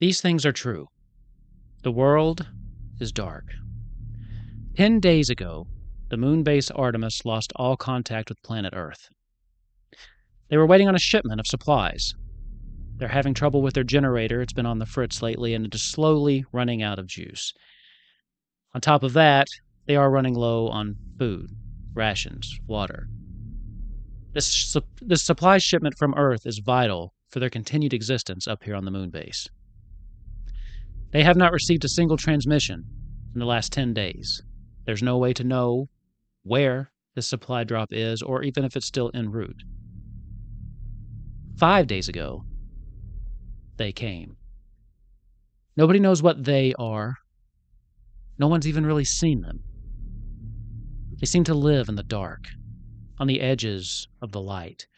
These things are true. The world is dark. 10 days ago, the moon base Artemis lost all contact with planet Earth. They were waiting on a shipment of supplies. They're having trouble with their generator. It's been on the fritz lately, and it is slowly running out of juice. On top of that, they are running low on food, rations, water. This supply shipment from Earth is vital for their continued existence up here on the moon base. They have not received a single transmission in the last 10 days. There's no way to know where this supply drop is, or even if it's still en route. 5 days ago, they came. Nobody knows what they are. No one's even really seen them. They seem to live in the dark, on the edges of the light.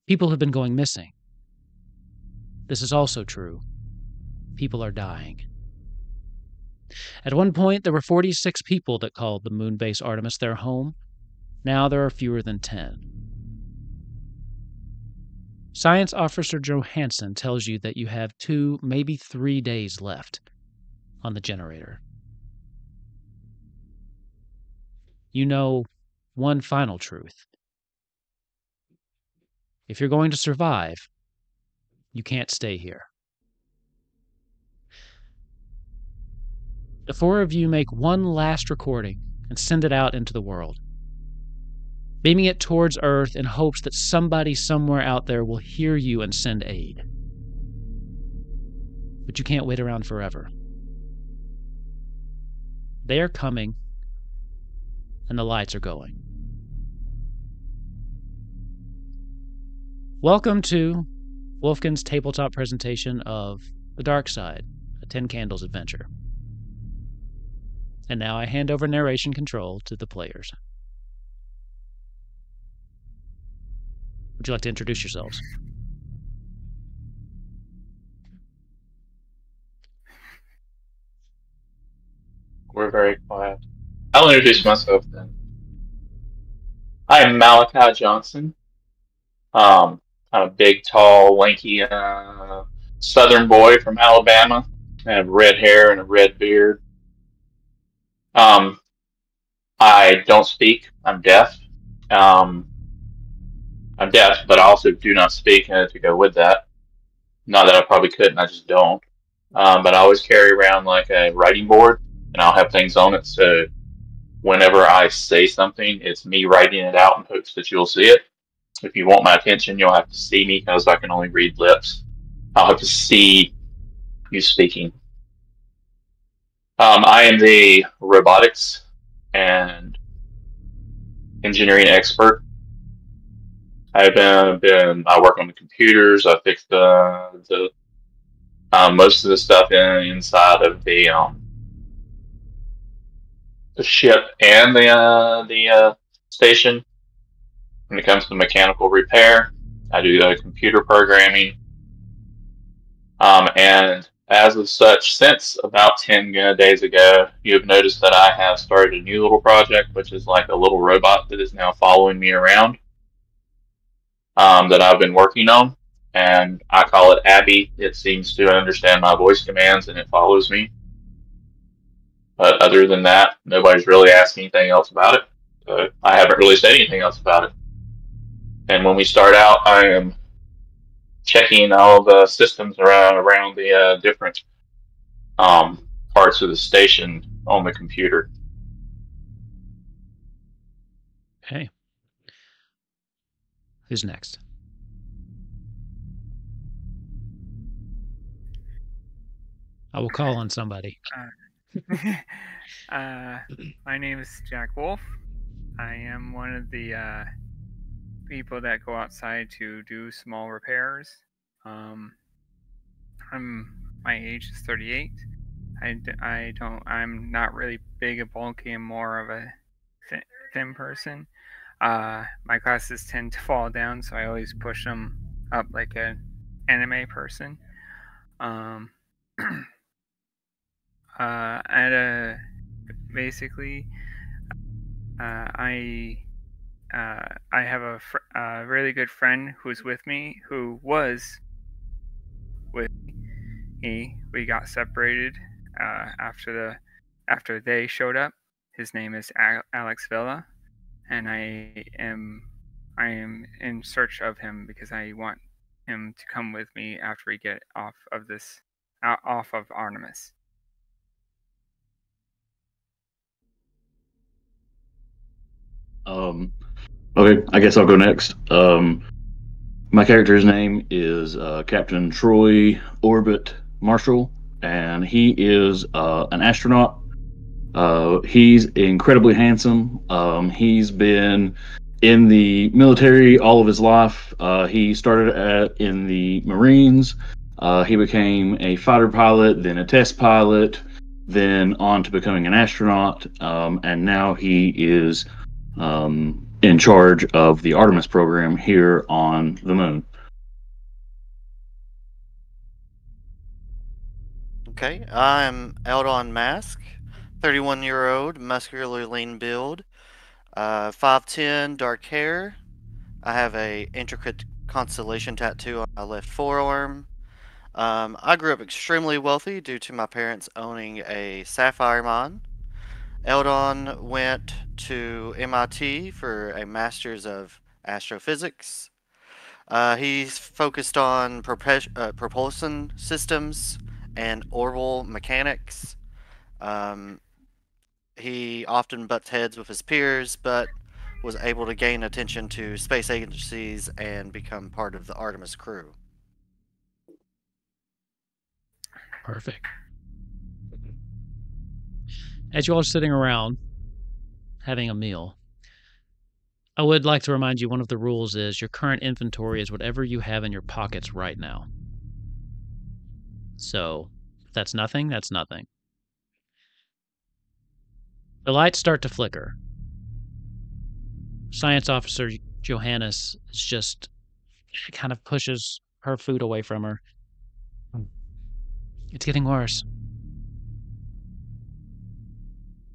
People have been going missing. This is also true. People are dying. At one point, there were 46 people that called the moon base Artemis their home. Now there are fewer than 10. Science Officer Johansson tells you that you have 2, maybe 3 days left on the generator. You know one final truth. If you're going to survive, you can't stay here. The 4 of you make one last recording and send it out into the world, beaming it towards Earth in hopes that somebody somewhere out there will hear you and send aid. But you can't wait around forever. They are coming, and the lights are going. Welcome to Wolfkin's tabletop presentation of The Dark Side, a 10 Candles adventure. And now I hand over narration control to the players. Would you like to introduce yourselves? We're very quiet. I'll introduce myself then. I am Malachi Johnson. I'm a big, tall, lanky Southern boy from Alabama. I have red hair and a red beard. I don't speak. I'm deaf. I'm deaf, but I also do not speak to go with that. Not that I probably couldn't, I just don't. But I always carry around like a writing board, and I'll have things on it, so whenever I say something, it's me writing it out in hopes that you'll see it. If you want my attention, you'll have to see me, because I can only read lips. I'll have to see you speaking. I am the robotics and engineering expert. I work on the computers. I fix the most of the stuff inside of the ship and the station. When it comes to mechanical repair, I do computer programming. And as of such, since about 10 days ago, you have noticed that I have started a new little project, which is like a little robot that is now following me around, that I've been working on. And I call it Abby. It seems to understand my voice commands, and it follows me. But other than that, nobody's really asked anything else about it. So I haven't really said anything else about it. And when we start out, I am checking all the systems around the different parts of the station on the computer. Okay. Who's next? I will call on somebody. My name is Jack Wolf. I am one of the people that go outside to do small repairs. My age is 38. I'm not really big and bulky. I'm more of a thin person. My glasses tend to fall down, so I always push them up like an anime person. Basically, I have a really good friend who's with me, who was with me, we got separated after they showed up. His name is Alex Villa, and I am in search of him because I want him to come with me after we get off of Artemis. Okay, I guess I'll go next. My character's name is Captain Troy Orbit Marshall, and he is an astronaut. He's incredibly handsome. He's been in the military all of his life. He started in the Marines. He became a fighter pilot, then a test pilot, then on to becoming an astronaut, and now he is in charge of the Artemis program here on the moon. Okay, I'm Eldon Mask, 31-year-old, muscular lean build, 5'10", dark hair. I have a intricate constellation tattoo on my left forearm. I grew up extremely wealthy due to my parents owning a sapphire mine. Eldon went to MIT for a Master's of Astrophysics. He's focused on propulsion systems and orbital mechanics. He often butts heads with his peers, but was able to gain attention to space agencies and become part of the Artemis crew. Perfect. As you all are sitting around having a meal, I would like to remind you one of the rules is your current inventory is whatever you have in your pockets right now. So, if that's nothing, that's nothing. The lights start to flicker. Science Officer Johannes is just kind of pushes her food away from her. It's getting worse.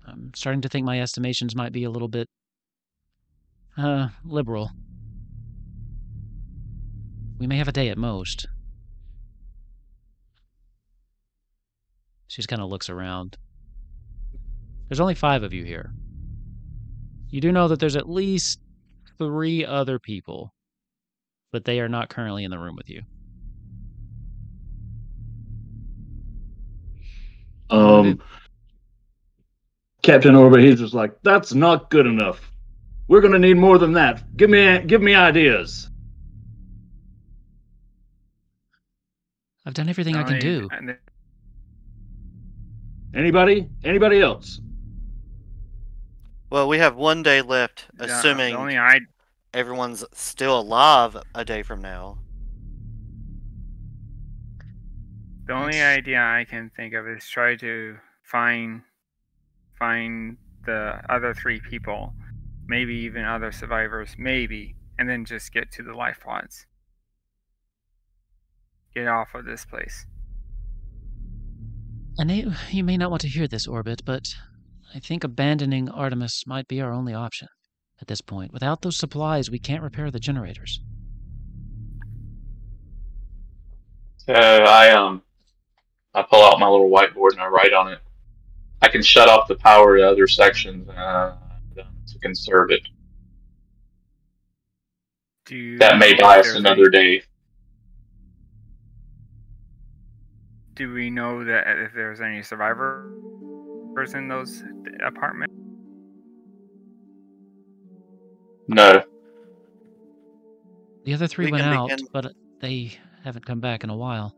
I'm starting to think my estimations might be a little bit liberal. We may have a day at most. She just kind of looks around. There's only 5 of you here. You do know that there's at least 3 other people, but they are not currently in the room with you. Captain Orbit, he's just like, that's not good enough. We're gonna need more than that. Give me ideas. I've done everything I can do. Anybody else? Well, we have 1 day left, assuming everyone's still alive a day from now. The only idea I can think of is try to find the other 3 people, maybe even other survivors, maybe, and then just get to the life pods. Get off of this place. And you may not want to hear this, Orbit, but I think abandoning Artemis might be our only option at this point. Without those supplies, we can't repair the generators. So I pull out my little whiteboard and I write on it, I can shut off the power to other sections to conserve it. That may buy us another day. Do we know that if there's any survivors in those apartments? No. The other 3 went out, but they haven't come back in a while.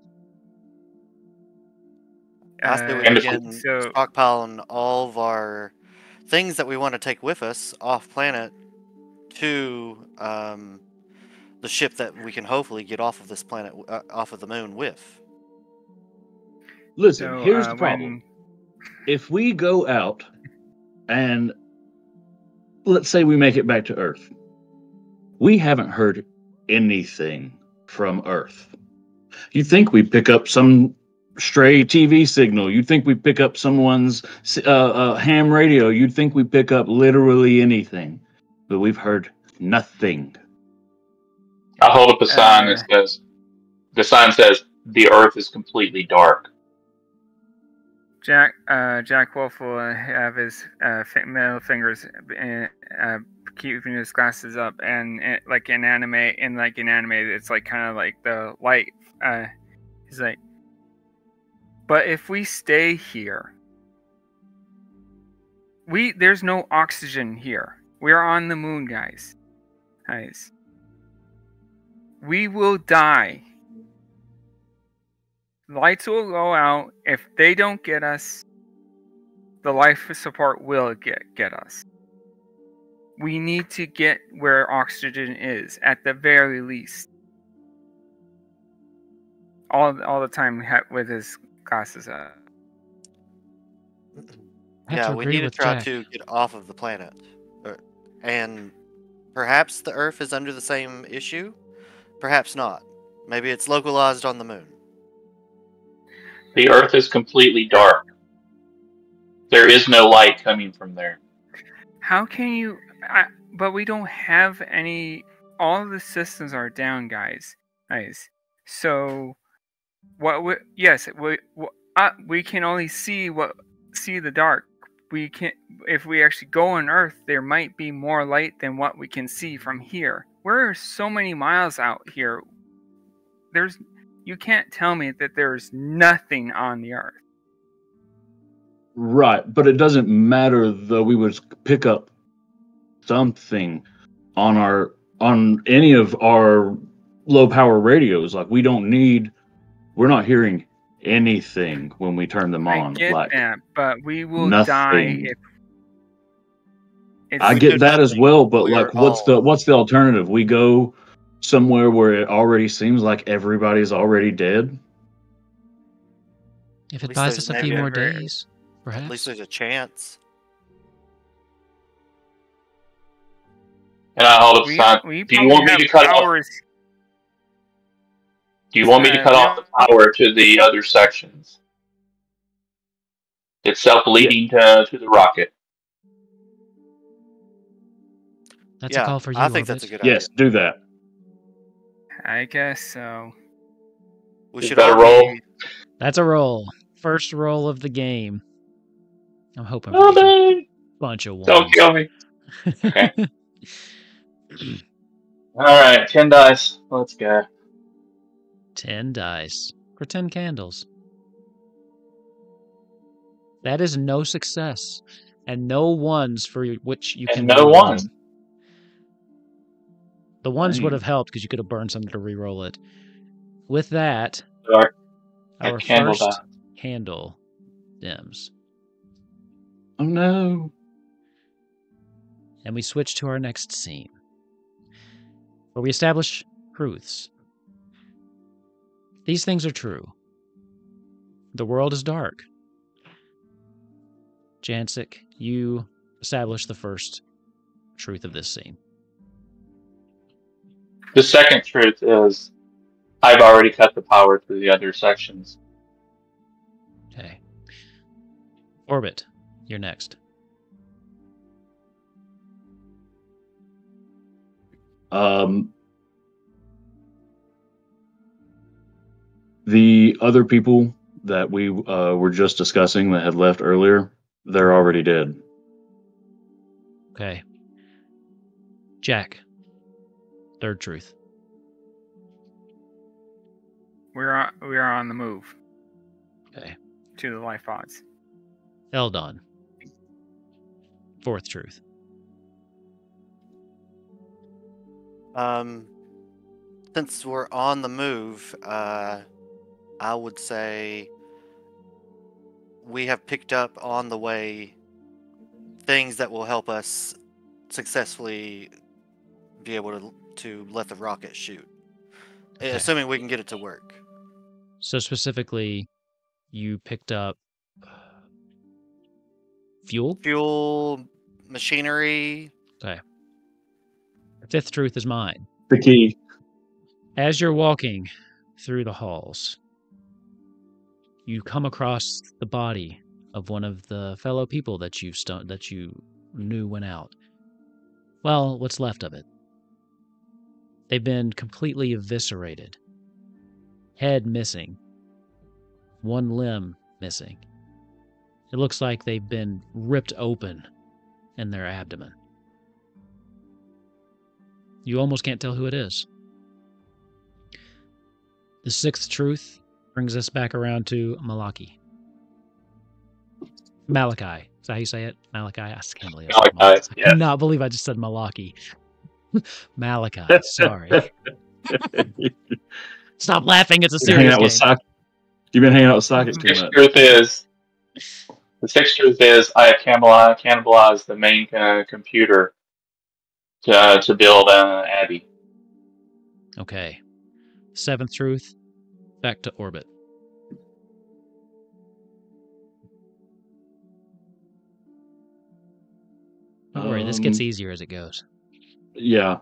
I say we begin stockpiling all of our things that we want to take with us off planet to the ship that we can hopefully get off of this planet, off of the moon with. Listen, here's the problem. If we go out and let's say we make it back to Earth, we haven't heard anything from Earth. You think we pick up some stray TV signal. You'd think we pick up someone's ham radio. You'd think we pick up literally anything. But we've heard nothing. I hold up a sign that says, the sign says, the Earth is completely dark. Jack Wolf will have his middle fingers keeping his glasses up, and like in anime, it's like kind of like the light. He's like, but if we stay here, there's no oxygen here. We are on the moon, guys. We will die. Lights will go out. If they don't get us, the life support will get us. We need to get where oxygen is, at the very least. All the time with his glasses up. Yeah, we need to try to get off of the planet. And perhaps the Earth is under the same issue. Perhaps not. Maybe it's localized on the moon. The Earth is completely dark. There is no light coming from there. How can you... but we don't have any... All the systems are down, guys. So... we can only see the dark. We can, if we actually go on Earth, there might be more light than what we can see from here. We're so many miles out here. You can't tell me that there's nothing on the Earth. Right, but it doesn't matter though. We would pick up something on any of our low power radios. Like we're not hearing anything when we turn them on. I get like that, but we will nothing. die if I get that as well, but like what's the alternative? We go somewhere where it already seems like everybody's already dead? If it buys us a few more days, perhaps. At least there's a chance. And I hold up sign. Do you want me to cut off? Do you want me to cut off the power to the other sections? Itself leading to the rocket. That's a call for you. I think that's a good idea. Yes, do that. I guess so. We should roll. That's a roll. First roll of the game. I'm hoping for a bunch of ones. Don't kill me. Okay. All right, 10 dice. Let's go. 10 dice for 10 candles. That is no success, and no ones for which you can. And no ones. The ones would have helped because you could have burned something to re-roll it. With that, our first candle dims. Oh no! And we switch to our next scene, where we establish truths. These things are true. The world is dark. Jancic, you establish the first truth of this scene. The second truth is I've already cut the power to the other sections. Okay. Orbit, you're next. The other people that we were just discussing that had left earlier, they're already dead. Okay. Jack, third truth. We are on the move. Okay. To the life pods. Eldon, fourth truth. Since we're on the move, I would say we have picked up on the way things that will help us successfully be able to let the rocket shoot. Okay. Assuming we can get it to work. So specifically, you picked up fuel? Fuel, machinery. Okay. Fifth truth is mine. The key. As you're walking through the halls, you come across the body of one of the fellow people that you knew went out. Well, what's left of it. They've been completely eviscerated. head missing, one limb missing. It looks like they've been ripped open in their abdomen. You almost can't tell who it is. The sixth truth brings us back around to Malachi. Malachi. Is that how you say it? Malachi? I can't believe I said Malachi, I yes. cannot believe I just said Malachi. Malachi, sorry. Stop laughing, it's a serious game. You've been hanging out with psychics too much. The sixth truth is I have cannibalized the main computer to build an abbey. Okay. Seventh truth, back to Orbit. Don't worry, this gets easier as it goes. Yeah.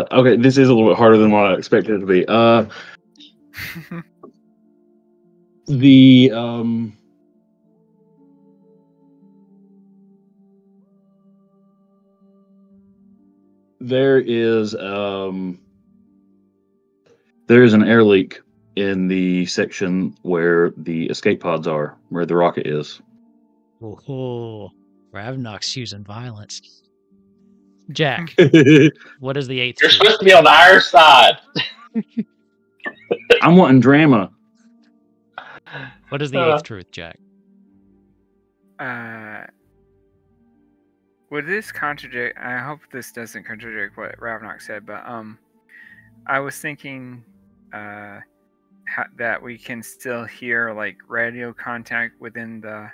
Okay, this is a little bit harder than what I expected it to be. There is an air leak in the section where the escape pods are, where the rocket is. Oh, Ravnock's using violence. Jack, what is the eighth You're truth? supposed to be on our side. I'm wanting drama. What is the eighth truth, Jack? Would this contradict? I hope this doesn't contradict what Ravnock said, but I was thinking that we can still hear like radio contact within the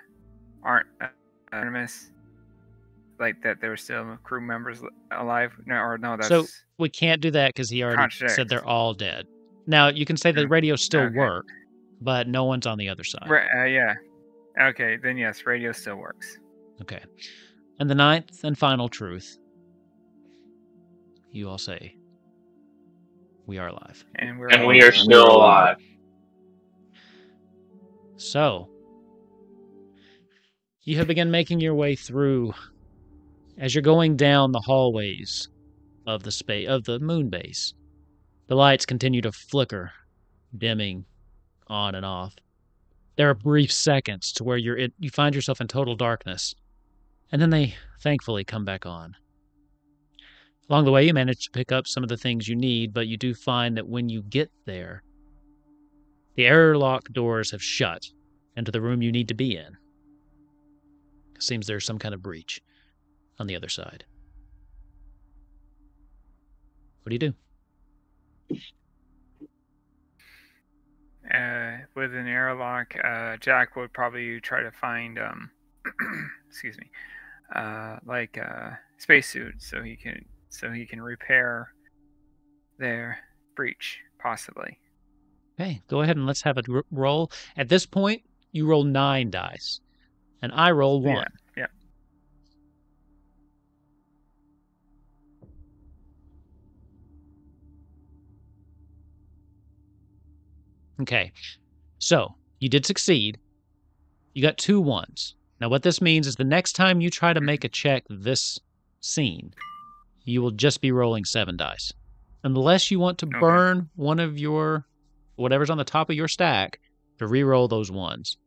Artemis, like that there were still crew members alive. No, that's so we can't do that because he already said they're all dead. Now you can say the radios still work, but no one's on the other side. Yeah. Okay, then yes, radio still works. Okay. And the ninth and final truth, you all say, we are alive. And we are still alive. So, you have begun making your way through. As you're going down the hallways of the moon base, the lights continue to flicker, dimming on and off. There are brief seconds to where you find yourself in total darkness, and then they thankfully come back on. Along the way, you manage to pick up some of the things you need, but you do find that when you get there, the airlock doors have shut into the room you need to be in. It seems there's some kind of breach on the other side. What do you do? With an airlock, Jack would probably try to find, excuse me, like a spacesuit so he can repair their breach, possibly. Okay, go ahead and let's have a roll. At this point, you roll 9 dice, and I roll 1. Yeah. Okay, so you did succeed. You got 2 1s. Now what this means is the next time you try to make a check this scene, you will just be rolling 7 dice. Unless you want to burn one of your, whatever's on the top of your stack, to re-roll those 1s.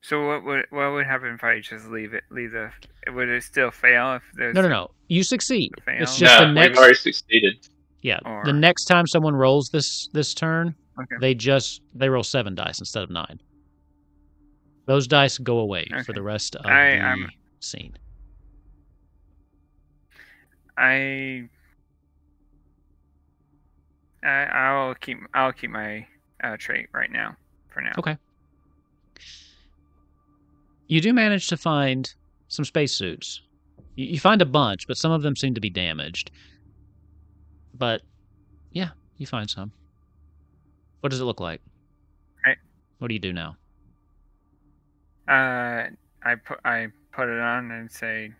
So what would happen if I just leave the? Would it still fail if there's? No. You succeed. It's just no, the next. We've already succeeded. Yeah. The next time someone rolls this turn, they roll 7 dice instead of 9. Those dice go away for the rest of the scene. I'll keep my trait right now for now. Okay. You do manage to find some spacesuits. You find a bunch, but some of them seem to be damaged. But yeah, you find some. What does it look like? What do you do now? I put it on and say,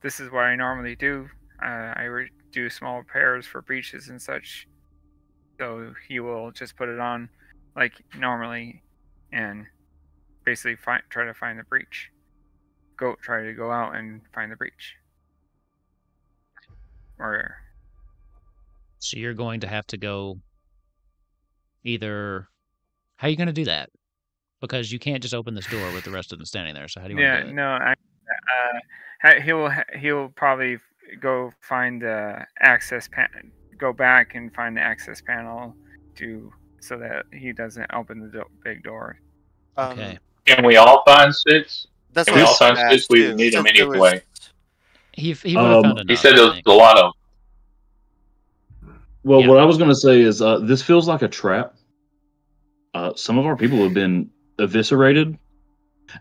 this is what I normally do. I do small repairs for breaches and such So he will just put it on like normally, and basically try to find the breach. Try to go out and find the breach. Or So you're going to have to go either. How are you going to do that? Because you can't just open this door with the rest of them standing there. So how do you want to do it? no, he'll probably go find the access go back and find the access panel so that he doesn't open the big door. Okay. Can we all find suits? That's Can what we I all was find gonna suits? ask, We too, need them since there anyway. He would have found enough. He said I there was think. a lot of. Well, Yeah. what I was going to say is this feels like a trap. Some of our people have been eviscerated,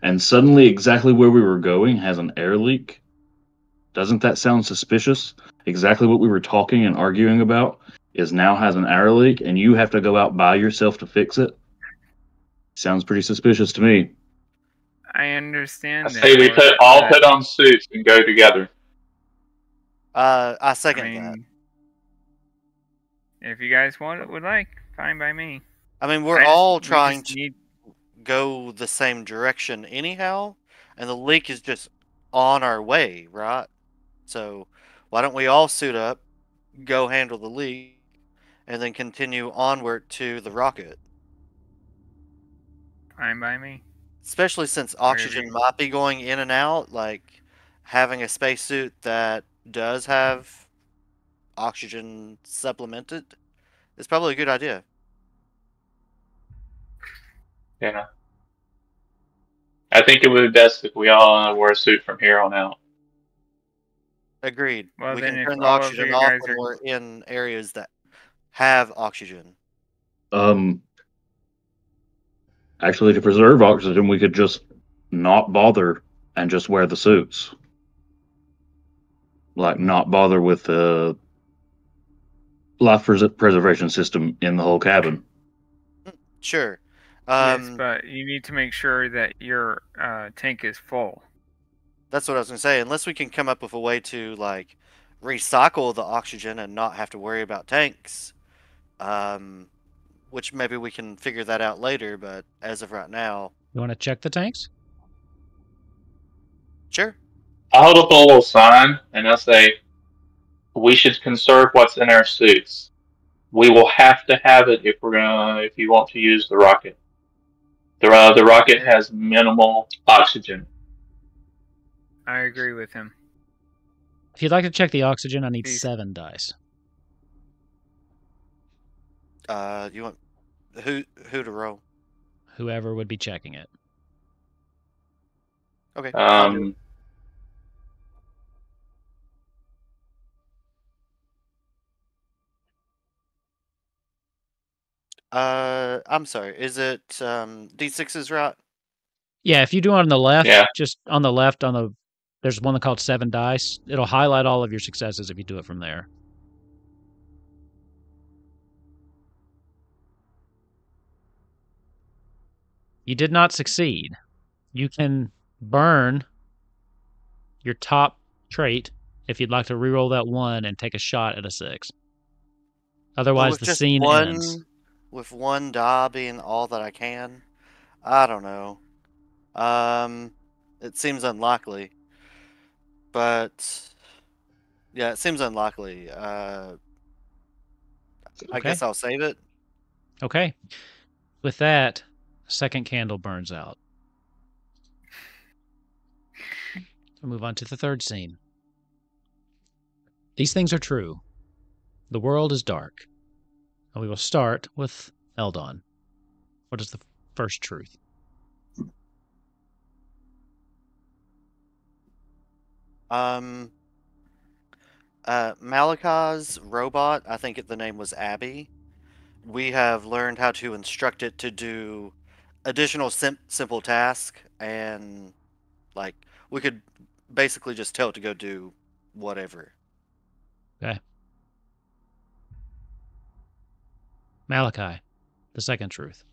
and suddenly exactly where we were going has an air leak. Doesn't that sound suspicious? Exactly what we were talking and arguing about is now has an air leak, and you have to go out by yourself to fix it. Sounds pretty suspicious to me. I understand. I say we put on suits and go together. I second that. If you guys would like, fine by me. I mean, we're all trying to go the same direction anyhow, and the leak is just on our way, right? So why don't we all suit up, go handle the leak, and then continue onward to the rocket? Fine by me. Especially since oxygen might be going in and out, like having a spacesuit that does have oxygen supplemented is probably a good idea. Yeah. I think it would be best if we all wear a suit from here on out. Agreed. Well, we then can if turn the all of oxygen you off guys when are- we're in areas that have oxygen. Actually, to preserve oxygen, we could just not bother and just wear the suits. Like, not bother with the life preservation system in the whole cabin. Sure. Yes, but you need to make sure that your tank is full. That's what I was going to say. Unless we can come up with a way to, like, recycle the oxygen and not have to worry about tanks, which maybe we can figure that out later, but as of right now... You want to check the tanks? Sure. I'll hold up a little sign, and I'll say, we should conserve what's in our suits. We will have to have it if you want to use the rocket. The rocket has minimal oxygen. I agree with him. If you'd like to check the oxygen, I need 7 dice. You want who to roll? Whoever would be checking it. Okay. I'm sorry. Is it D6s, right? Yeah, if you do it on the left, Yeah. just on the left, there's one called 7 dice. It'll highlight all of your successes if you do it from there. You did not succeed. You can burn your top trait if you'd like to reroll that 1 and take a shot at a 6. Otherwise, the scene ends. With one die being all that I can, I don't know. It seems unlikely, but yeah, it seems unlikely. I guess I'll save it. Okay. With that, a second candle burns out. We'll move on to the third scene. These things are true. The world is dark. And we will start with Eldon. What is the first truth? Malachi's robot, I think the name was Abby. We have learned how to instruct it to do additional simple tasks, and like we could basically just tell it to go do whatever. Okay. Malachi, the second truth.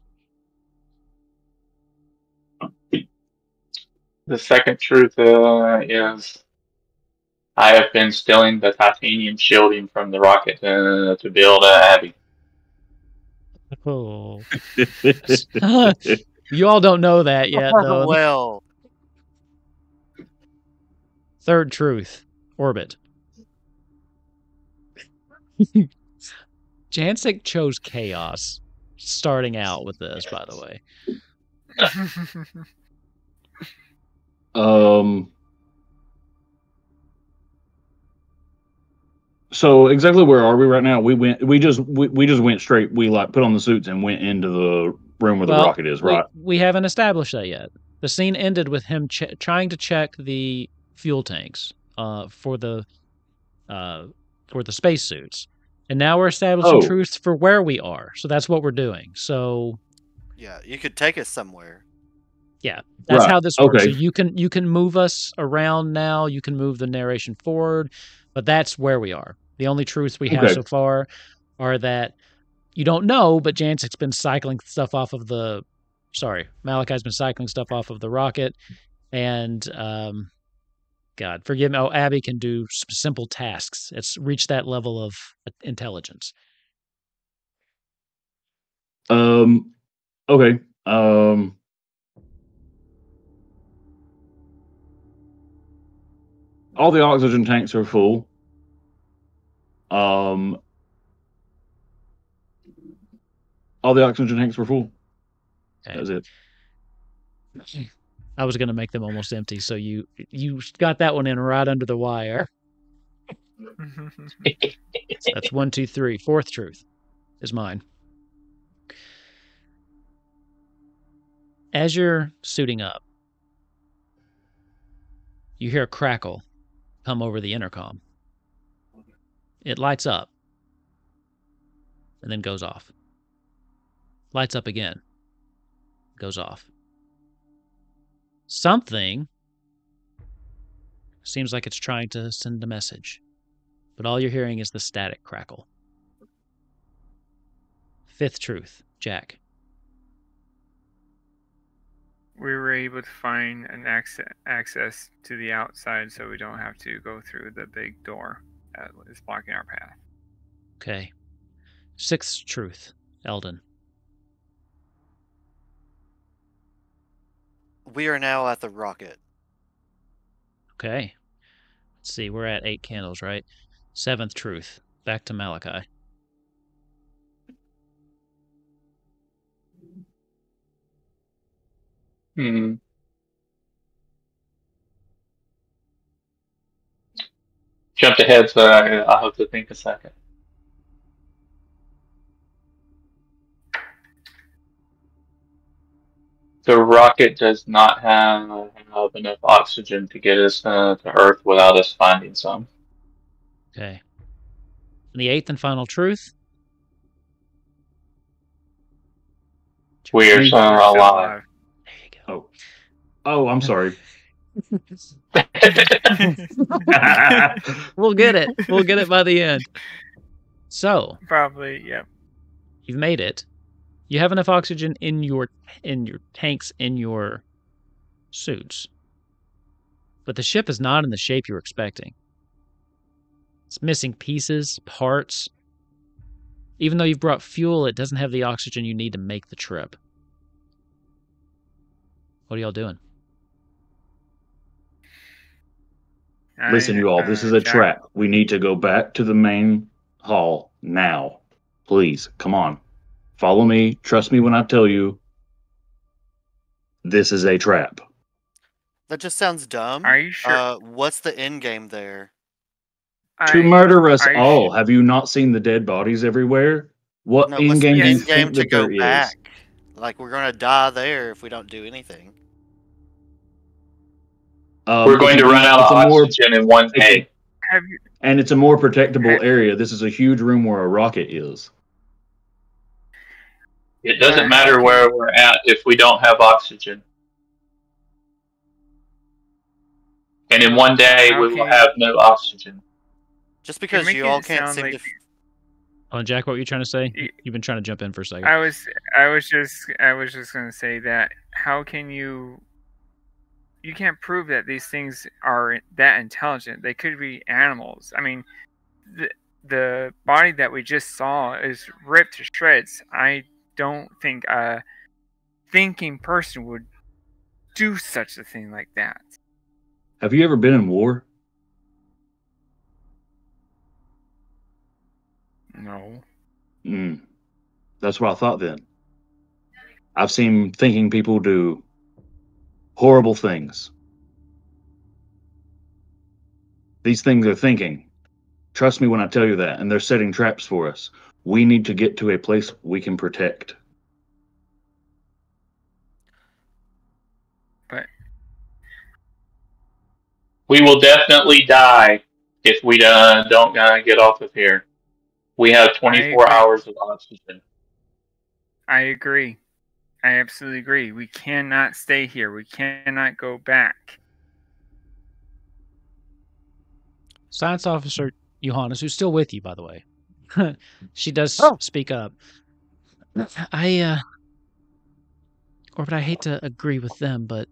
The second truth is I have been stealing the titanium shielding from the rocket to build Abby. Oh. You all don't know that yet, though. Well, Third truth. Orbit. Jancic chose chaos starting out with this, by the way. So exactly where are we right now? We just went straight. We like put on the suits and went into the room where the rocket is, right? We haven't established that yet. The scene ended with him trying to check the fuel tanks for the spacesuits, and now we're establishing truths for where we are. So that's what we're doing. So yeah, you could take us somewhere. Yeah, that's how this works. So you can move us around now. You can move the narration forward, but that's where we are. The only truths we have so far are that you don't know, but Jancic's been cycling stuff off of the. Sorry, Malachi's been cycling stuff off of the rocket, and God, forgive me. Oh, Abby can do simple tasks. It's reached that level of intelligence. Okay. All the oxygen tanks are full. All the oxygen tanks were full. Okay. That was it. I was going to make them almost empty, so you got that one in right under the wire. So that's 1, 2, 3. Fourth truth is mine. As you're suiting up, you hear a crackle come over the intercom. It lights up and then goes off. Lights up again. Goes off. Something seems like it's trying to send a message, but all you're hearing is the static crackle. Fifth truth, Jack. We were able to find an access to the outside so we don't have to go through the big door that is blocking our path. Okay. Sixth truth, Eldon. We are now at the rocket. Okay. Let's see, we're at 8 candles, right? Seventh truth, back to Malachi. Jumped ahead, so I'll have to think a second. The rocket does not have enough oxygen to get us to Earth without us finding some. Okay. And the eighth and final truth? We are still alive. There you go. Oh, I'm sorry. We'll get it. We'll get it by the end. So probably, yeah. You've made it. You have enough oxygen in your tanks in your suits. But the ship is not in the shape you were expecting. It's missing pieces, parts. Even though you've brought fuel, it doesn't have the oxygen you need to make the trip. What are y'all doing? Listen, you all, this is a trap. We need to go back to the main hall now. Please, come on. Follow me. Trust me when I tell you. This is a trap. That just sounds dumb. Are you sure? What's the end game there? To murder us all. Have you not seen the dead bodies everywhere? What end game do you think that there is? Like, we're going to die there if we don't do anything. We're going to run out of oxygen in one day. And it's a more protectable area. This is a huge room where a rocket is. It doesn't matter where we're at if we don't have oxygen. And in one day, we will have no oxygen. Just because you all can't seem to... Oh, Jack, what were you trying to say? You've been trying to jump in for a second. I was just going to say that how can you can't prove that these things are that intelligent. They could be animals. I mean, the body that we just saw is ripped to shreds. I don't think a thinking person would do such a thing like that. Have you ever been in war? No. That's what I thought then. I've seen thinking people do horrible things. These things are thinking. Trust me when I tell you that. And they're setting traps for us. We need to get to a place we can protect. But We will definitely die if we don't get off of here. We have 24 hours of oxygen. I agree. I absolutely agree. We cannot stay here. We cannot go back. Science Officer Johannes, who's still with you, by the way. She does speak up. Orbit, I hate to agree with them, but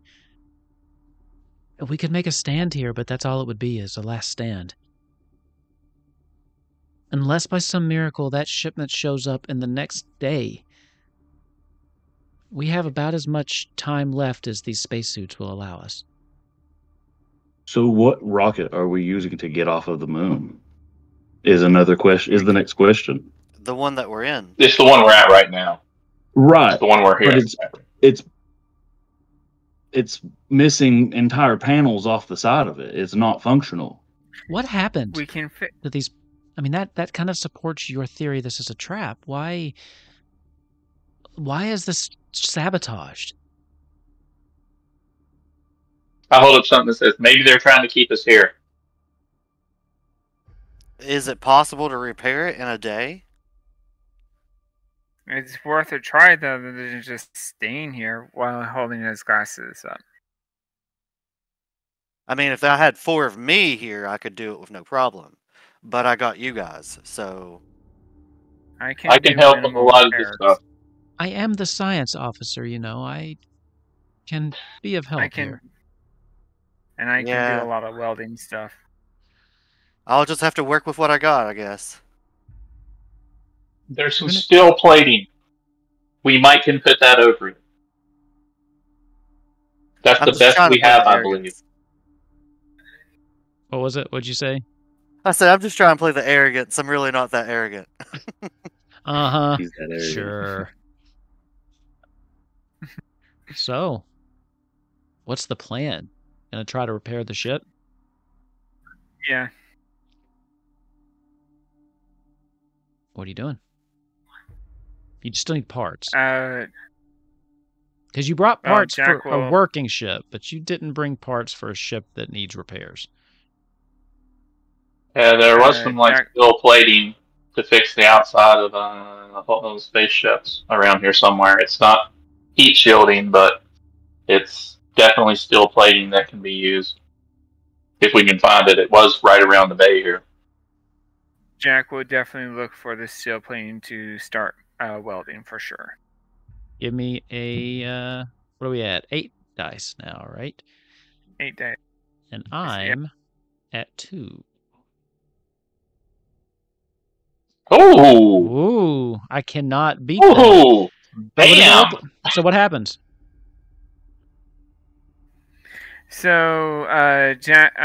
we could make a stand here, but that's all it would be, is a last stand. Unless by some miracle that shipment shows up in the next day, we have about as much time left as these spacesuits will allow us. So what rocket are we using to get off of the moon? Is the next question. The one that we're in. It's the one we're at right now. Right. It's the one we're here. But it's missing entire panels off the side of it. It's not functional. What happened We can fit. to these? I mean, that kind of supports your theory this is a trap. Why is this sabotaged? I hold up something that says maybe they're trying to keep us here. Is it possible to repair it in a day? It's worth a try, though, than just staying here while holding his glasses up. I mean, if I had 4 of me here, I could do it with no problem. But I got you guys, so... I can help with a lot of this stuff. I am the science officer, you know. I can be of help here. And I can do a lot of welding stuff. I'll just have to work with what I got, I guess. There's some steel plating. We might can put that over it. That's the best we have, I believe. What was it? What'd you say? I said, I'm just trying to play the arrogance. I'm really not that arrogant. Uh-huh. He's that arrogant. Sure. So, what's the plan? Gonna try to repair the ship? Yeah. What are you doing? You still need parts. Because you brought parts for a working ship, but you didn't bring parts for a ship that needs repairs. Yeah, there was some steel plating to fix the outside of those spaceships around here somewhere. It's not heat shielding, but it's definitely steel plating that can be used. If we can find it. It was right around the bay here. Jack will definitely look for the steel plating to start welding for sure. Give me a, what are we at? 8 dice now, right? 8 dice. And I'm at 2. Oh! Ooh, I cannot beat that. Bam! So what happens? So Jack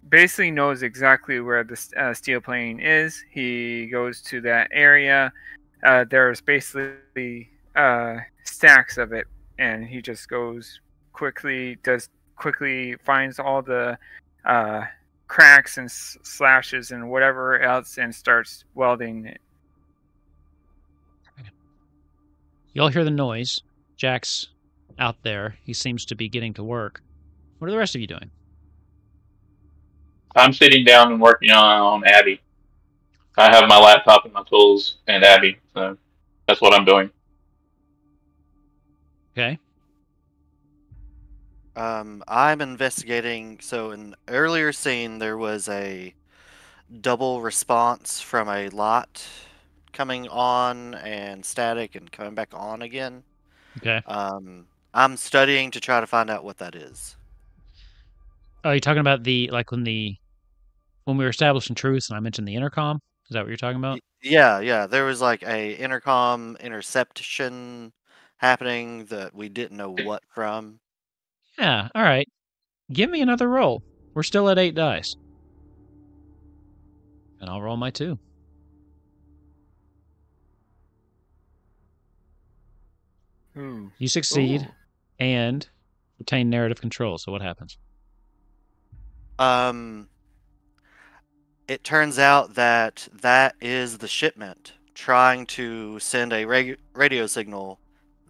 basically knows exactly where the steel plating is. He goes to that area. There's basically stacks of it, and he just goes quickly finds all the cracks and slashes and whatever else, and starts welding it. You all hear the noise. Jack's out there. He seems to be getting to work. What are the rest of you doing? I'm sitting down and working on Abby. I have my laptop and my tools and Abby, so that's what I'm doing. Okay. I'm investigating. So in the earlier scene, there was a double response from a lot coming on and static and coming back on again. Okay. I'm studying to try to find out what that is. Oh, you're talking about when we were establishing truth and I mentioned the intercom? Is that what you're talking about? Yeah. There was like a intercom interception happening that we didn't know what from. Yeah, all right. Give me another roll. We're still at 8 dice. And I'll roll my 2. Ooh. You succeed Ooh. and retain narrative control. So what happens? It turns out that is the shipment trying to send a radio signal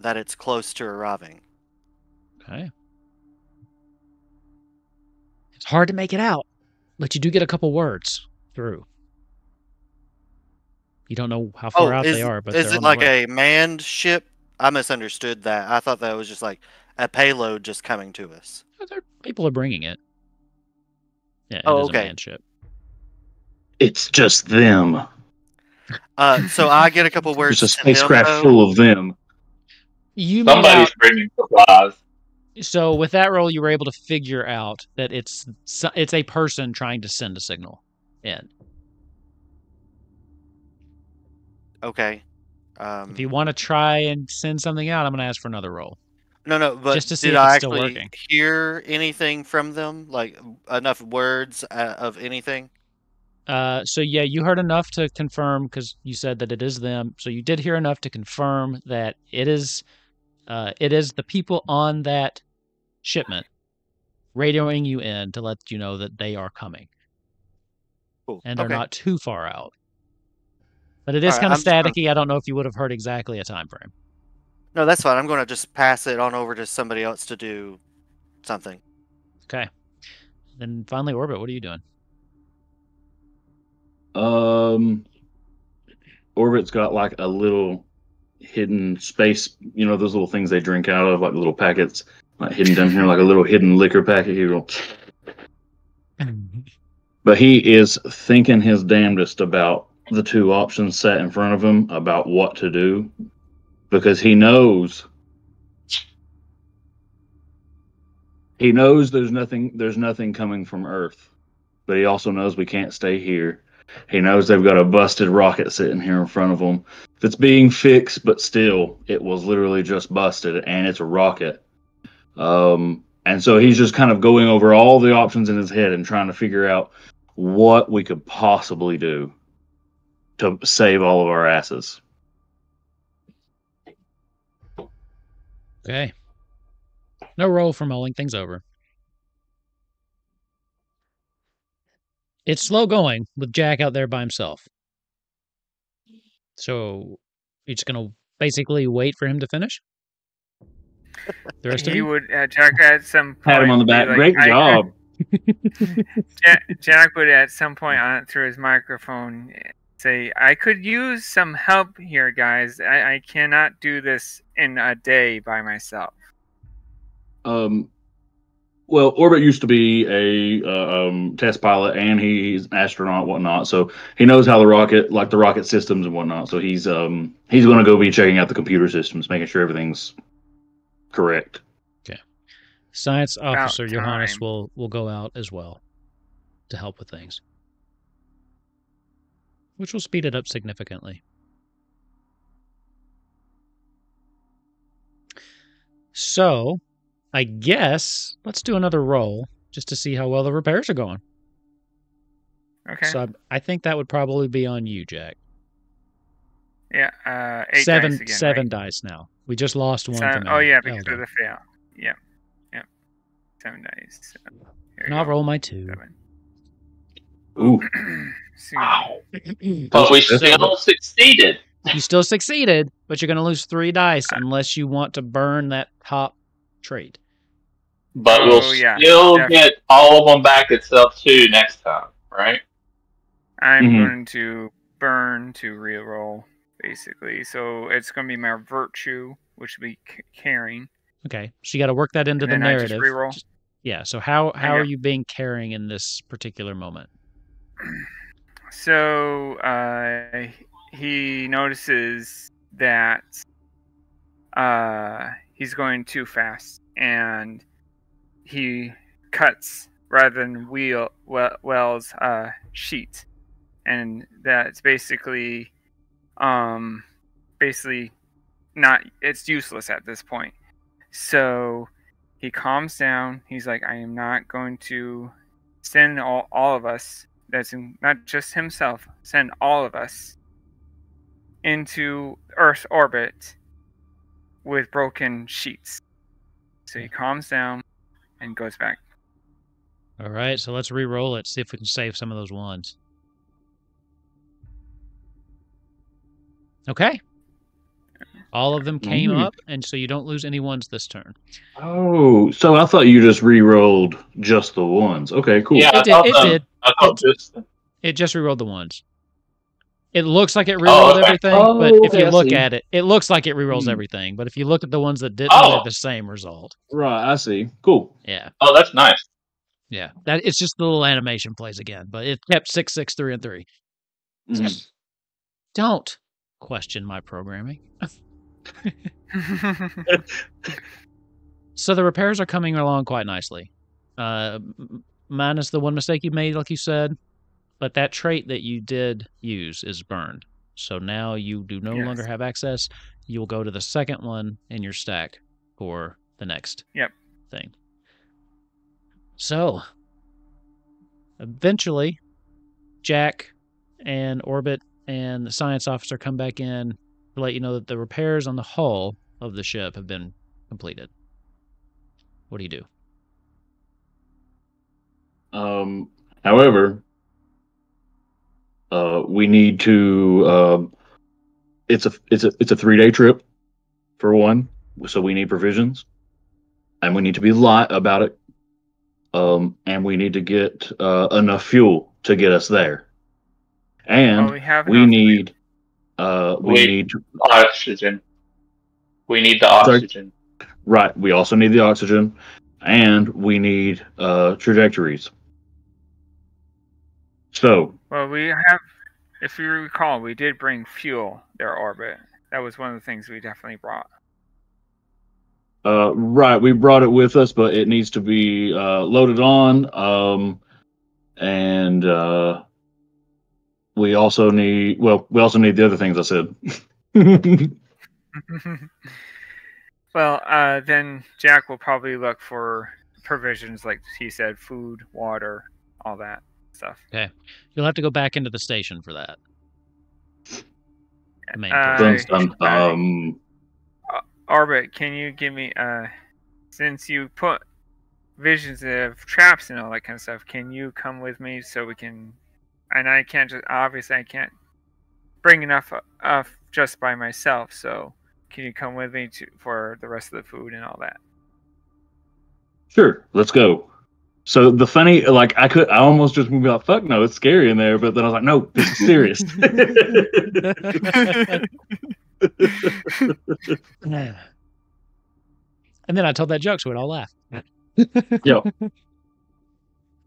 that it's close to arriving. Okay. It's hard to make it out, but you do get a couple words through. You don't know how far out they are, but is they're it on the like way. a manned ship? I misunderstood that. I thought that was just like a payload just coming to us. People are bringing it. Yeah, it is a manned ship. It's just them. So I get a couple words. It's a spacecraft full of them. Somebody's bringing supplies. So with that roll, you were able to figure out that it's a person trying to send a signal in. Okay. If you want to try and send something out, I'm going to ask for another roll. No, but just to see did if I it's still actually working. hear anything from them? Like enough words of anything? So yeah, you heard enough to confirm because you said that it is them. So you did hear enough to confirm that it is the people on that shipment radioing you in to let you know that they are coming. Cool. And they're Okay. not too far out. But it is kind of staticky. I don't know if you would have heard exactly a time frame. No, that's fine. I'm going to just pass it on over to somebody else to do something. Okay. Then finally, Orbit, what are you doing? Orbit's got like a little hidden space, those little things they drink out of, like little packets, like hidden down here, like a little hidden liquor packet here. But he is thinking his damnedest about the two options set in front of him about what to do, because he knows there's nothing coming from Earth, but he also knows we can't stay here. He knows they've got a busted rocket sitting here in front of them that's being fixed, but still, it was literally just busted, and it's a rocket. And so he's just kind of going over all the options in his head and trying to figure out what we could possibly do to save all of our asses. Okay. No roll for mulling things over. It's slow going with Jack out there by himself. So you're just going to basically wait for him to finish? The rest of you? Would, Jack at some point... Pat him on the back. Like, great job. Jack would at some point on through his microphone say, I could use some help here, guys. I cannot do this in a day by myself. Well, Orbit used to be a test pilot, and he's an astronaut, whatnot. So he knows how the rocket systems and whatnot. So he's going to go be checking out the computer systems, making sure everything's correct. Okay. Science Officer Johannes will go out as well to help with things, which will speed it up significantly. So, I guess let's do another roll just to see how well the repairs are going. Okay. So I think that would probably be on you, Jack. Yeah, 8 seven, dice again, 7 right? dice now. We just lost one from because of the fail. Yeah. 7 dice. And I'll roll my 2. 7. Ooh. Wow. But we still succeeded. You still succeeded, but you're going to lose 3 dice unless you want to burn that top trait. But we'll still get all of them back at self 2 next time, right? I'm going to burn to reroll, basically. So it's going to be my virtue, which will be caring. Okay, so you got to work that into the narrative. I just reroll. Yeah. So how are you being caring in this particular moment? So he notices that he's going too fast, and he cuts rather than Wells' sheet, and that's basically not, it's useless at this point. So he calms down. He's like, I am not going to send all of us, not just himself, send all of us into Earth's orbit with broken sheets. So he calms down and goes back. All right, so let's re-roll it, see if we can save some of those ones. Okay. All of them came up, and so you don't lose any ones this turn. Oh, so I thought you just re-rolled just the ones. Okay, cool. Yeah, It just re-rolled the ones. It looks like it re-rolled everything, but if you look at it, it looks like it re-rolls everything. But if you look at the ones that didn't, they're the same result. Right, I see. Cool. Yeah. Oh, that's nice. Yeah, that it's just the little animation plays again, but it kept 6, 6, 3, and 3. Mhm. Don't question my programming. So the repairs are coming along quite nicely. Minus the one mistake you made, like you said, but that trait that you did use is burned. So now you do no longer have access. You will go to the second one in your stack for the next thing. So, eventually, Jack and Orbit and the science officer come back in to let you know that the repairs on the hull of the ship have been completed. What do you do? However, we need to. It's a 3-day trip, for one. So we need provisions, and we need to be light about it. And we need to get enough fuel to get us there. And we need oxygen. We need the oxygen. Right. We also need the oxygen, and we need trajectories. So. Well, we have, if you recall, we did bring fuel their orbit. That was one of the things we definitely brought. Right, we brought it with us, but it needs to be loaded on. And we also need the other things I said. Well, then Jack will probably look for provisions, like he said, food, water, all that stuff. Okay, you'll have to go back into the station for that. The main Orbit, can you give me, since you put visions of traps and all that kind of stuff, can you come with me so we can, and I can't I can't bring enough just by myself, so can you come with me for the rest of the food and all that? Sure, let's go. So the funny, I almost just moved out, fuck no, it's scary in there, but then I was like, no, this is serious. And then I told that joke, so we'd all laugh. Yeah.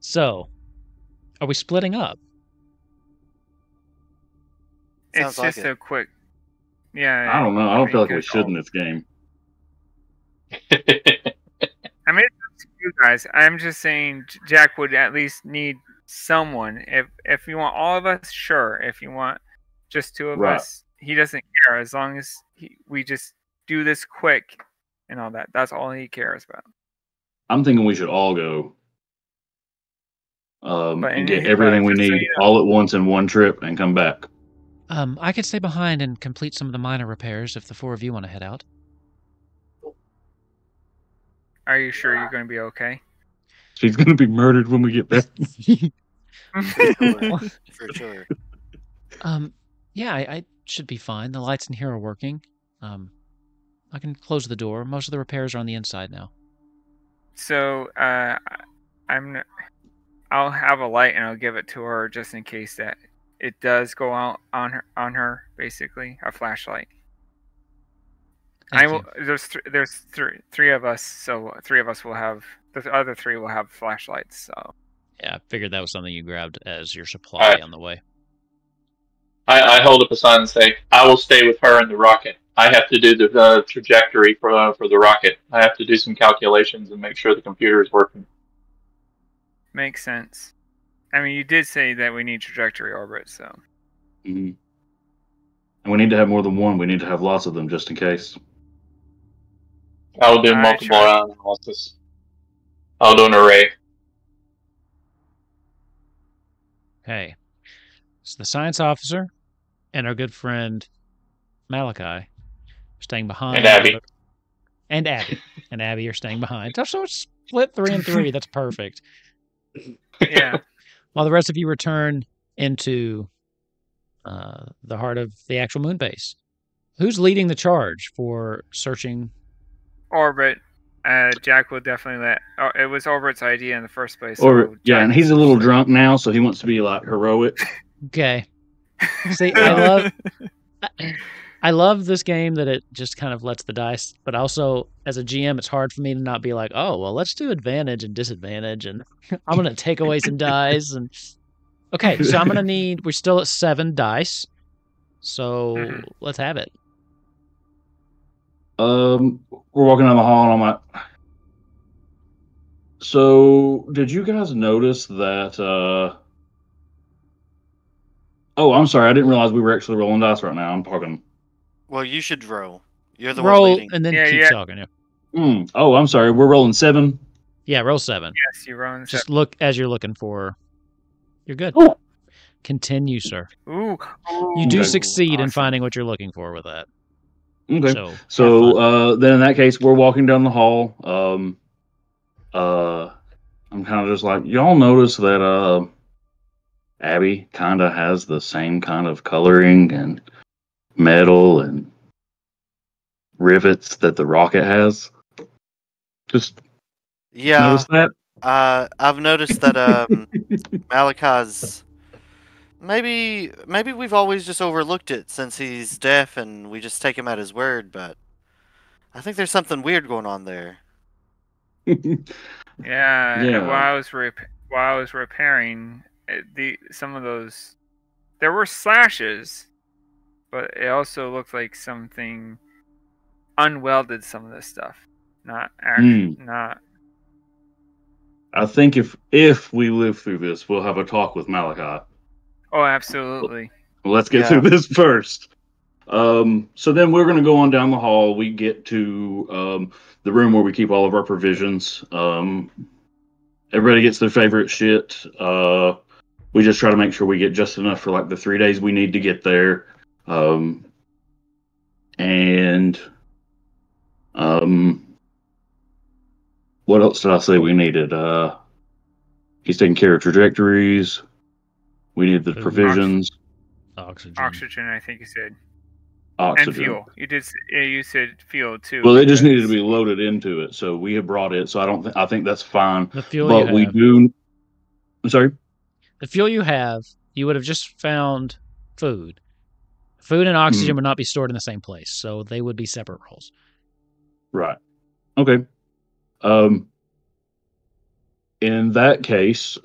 So, are we splitting up? It's just a quick. Yeah. I don't know. I don't feel like we should in this game. I mean, it's up to you guys. I'm just saying Jack would at least need someone. If you want all of us, sure. If you want just two of us, he doesn't care. As long as we just do this quick and all that. That's all he cares about. I'm thinking we should all go. And get everything we need all at once in one trip and come back. I could stay behind and complete some of the minor repairs if the 4 of you want to head out. Are you sure you're going to be okay? She's going to be murdered when we get back. For sure. Yeah, I should be fine. The lights in here are working. I can close the door. Most of the repairs are on the inside now. So, I'll have a light and I'll give it to her just in case that it does go out on her basically, a flashlight. There's three of us, so 3 of us will have, the other 3 will have flashlights. So yeah, I figured that was something you grabbed as your supply on the way. I hold up a sign and say, I will stay with her in the rocket. I have to do the trajectory for the rocket. I have to do some calculations and make sure the computer is working. Makes sense. I mean, you did say that we need trajectory orbit, so. And we need to have more than one. We need to have lots of them just in case. I'll do multiple round analysis. I'll do an array. Okay. So the science officer and our good friend Malachi are staying behind. And Abby. And Abby. And Abby are staying behind. So it's split 3 and 3. That's perfect. Yeah. While the rest of you return into the heart of the actual moon base. Who's leading the charge for searching? Orbit. Jack will definitely let. Oh, it was Orbit's idea in the first place. Or so yeah, Jack and he's a little drunk now, so he wants to be like heroic. Okay. See, I love this game that it just kind of lets the dice, but also as a GM, it's hard for me to not be like, oh, well, let's do advantage and disadvantage, and I'm going to take away some dice. And okay, so I'm going to need, we're still at 7 dice, so let's have it. We're walking down the hall, and I'm like, so did you guys notice that, oh, I'm sorry, I didn't realize we were actually rolling dice right now. I'm talking. Well, you should roll. You're the one Roll, leading. and then Yeah, keep yeah. talking. Yeah. Oh, I'm sorry, we're rolling 7. Yeah, roll 7. Yes, you run. Just look as you're looking for. You're good. Oh. Continue, sir. Ooh. You do Okay. succeed in Awesome. finding what you're looking for with that. Okay. So, have fun. So then in that case, we're walking down the hall. I'm kind of just like, y'all notice that Abby kind of has the same kind of coloring and metal and rivets that the rocket has. Just Yeah, notice that. I've noticed that Malachi's. Maybe we've always just overlooked it since he's deaf and we just take him at his word. But I think there's something weird going on there. Yeah. Yeah. And while I was repairing some of those, there were slashes, but it also looked like something unwelded. Some of this stuff, not not. I think if we live through this, we'll have a talk with Malachi. Oh, absolutely. Let's get through this first. So then we're going to go on down the hall. We get to the room where we keep all of our provisions. Everybody gets their favorite shit. We just try to make sure we get just enough for like the 3 days we need to get there. What else did I say we needed? He's taking care of trajectories. We need the provisions. Oxygen, I think you said. Oxygen. And fuel. You said fuel too. Well, it just needed to be loaded into it, so we have brought it. So I think that's fine. The fuel but you we have. do. I'm sorry. The fuel you have, you would have just found food. Food and oxygen would not be stored in the same place, so they would be separate rolls. Right. Okay. In that case,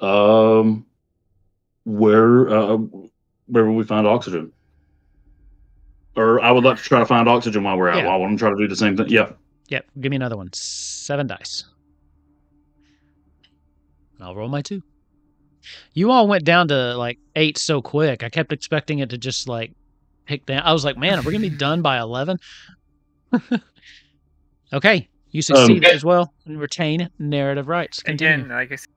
where will we find oxygen? Or I would like to try to find oxygen while we're out. Yeah. I want to try to do the same thing. Yeah. Yep, give me another one. 7 dice. I'll roll my 2. You all went down to like 8 so quick. I kept expecting it to just like pick down. I was like, man, are we going to be done by 11? Okay, you succeed as well and retain narrative rights. Continue. Again, like I said.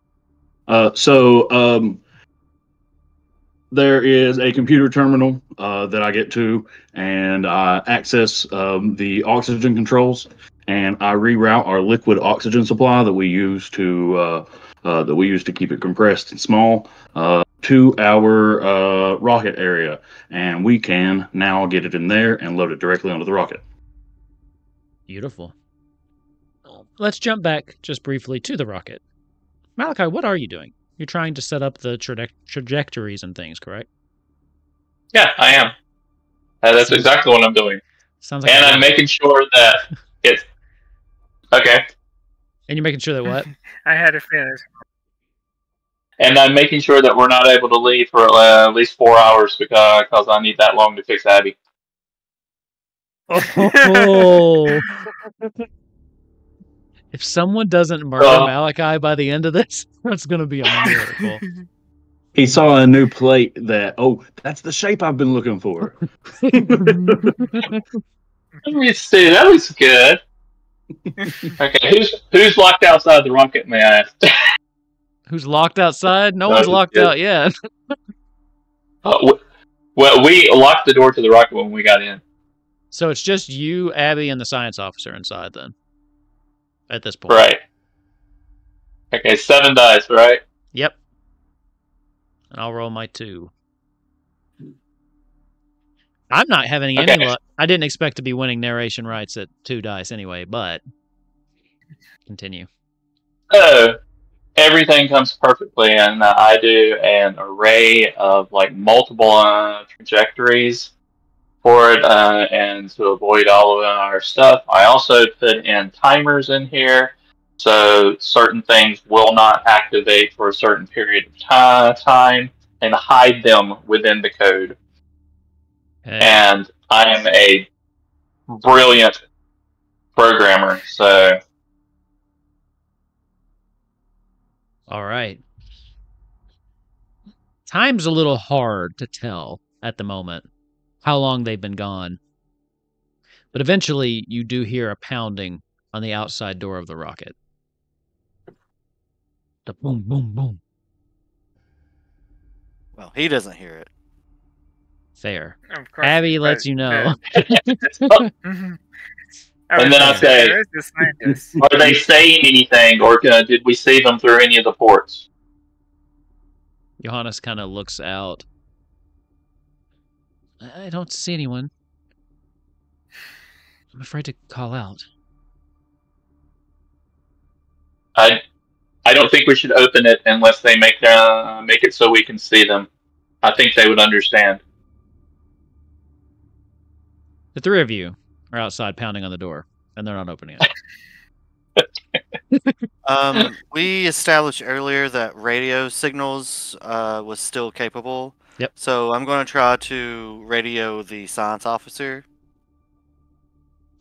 There is a computer terminal that I get to, and I access the oxygen controls, and I reroute our liquid oxygen supply that we use to keep it compressed and small to our rocket area, and we can now get it in there and load it directly onto the rocket. Beautiful. Let's jump back just briefly to the rocket. Malachi, what are you doing? You're trying to set up the trajectories and things, correct? Yeah, I am. That's exactly what I'm doing. Sounds like. And I'm making sure that it's okay. And you're making sure that what? I had a feeling. And I'm making sure that we're not able to leave for at least 4 hours because I need that long to fix Abby. Oh. If someone doesn't murder Malachi by the end of this, that's going to be a miracle. He saw a new plate that, that's the shape I've been looking for. Let me see. That was good. Okay, who's locked outside the rocket, may I ask? Who's locked outside? No No, one's just locked kidding. out yet. Well, we locked the door to the rocket when we got in. So it's just you, Abby, and the science officer inside then. At this point. Right. Okay, 7 dice, right? Yep. And I'll roll my 2. I'm not having any luck. I didn't expect to be winning narration rights at 2 dice anyway, but continue. So, everything comes perfectly, and I do an array of like multiple trajectories for it, and to avoid all of our stuff, I also put in timers in here, so certain things will not activate for a certain period of time, and hide them within the code. Okay. And I am a brilliant programmer, so... All right. Time's a little hard to tell at the moment how long they've been gone. But eventually, you do hear a pounding on the outside door of the rocket. The boom, boom, boom. Well, he doesn't hear it. Fair. Of course, Abby lets you know. And then I say, "There is the scientist." are they saying anything, or did we see them through any of the ports? Johannes kind of looks out. I don't see anyone. I'm afraid to call out. I don't think we should open it unless they make it so we can see them. I think they would understand. The 3 of you are outside pounding on the door, and they're not opening it. We established earlier that radio signals was still capable. Yep. So I'm going to try to radio the science officer.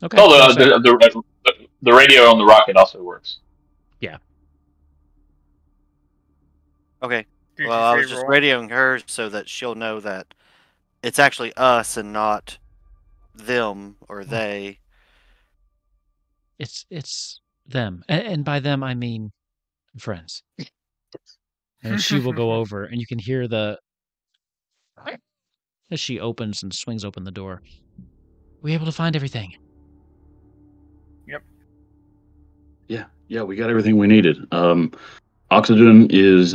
Okay. Oh, the radio on the rocket also works. Yeah. Okay. Did Well, you I say was just roll? radioing her so that she'll know that it's actually us and not them or they. It's them. And by them, I mean friends. And she will go over, and you can hear as she opens and swings open the door. Were you able to find everything? Yep. Yeah, we got everything we needed. Oxygen is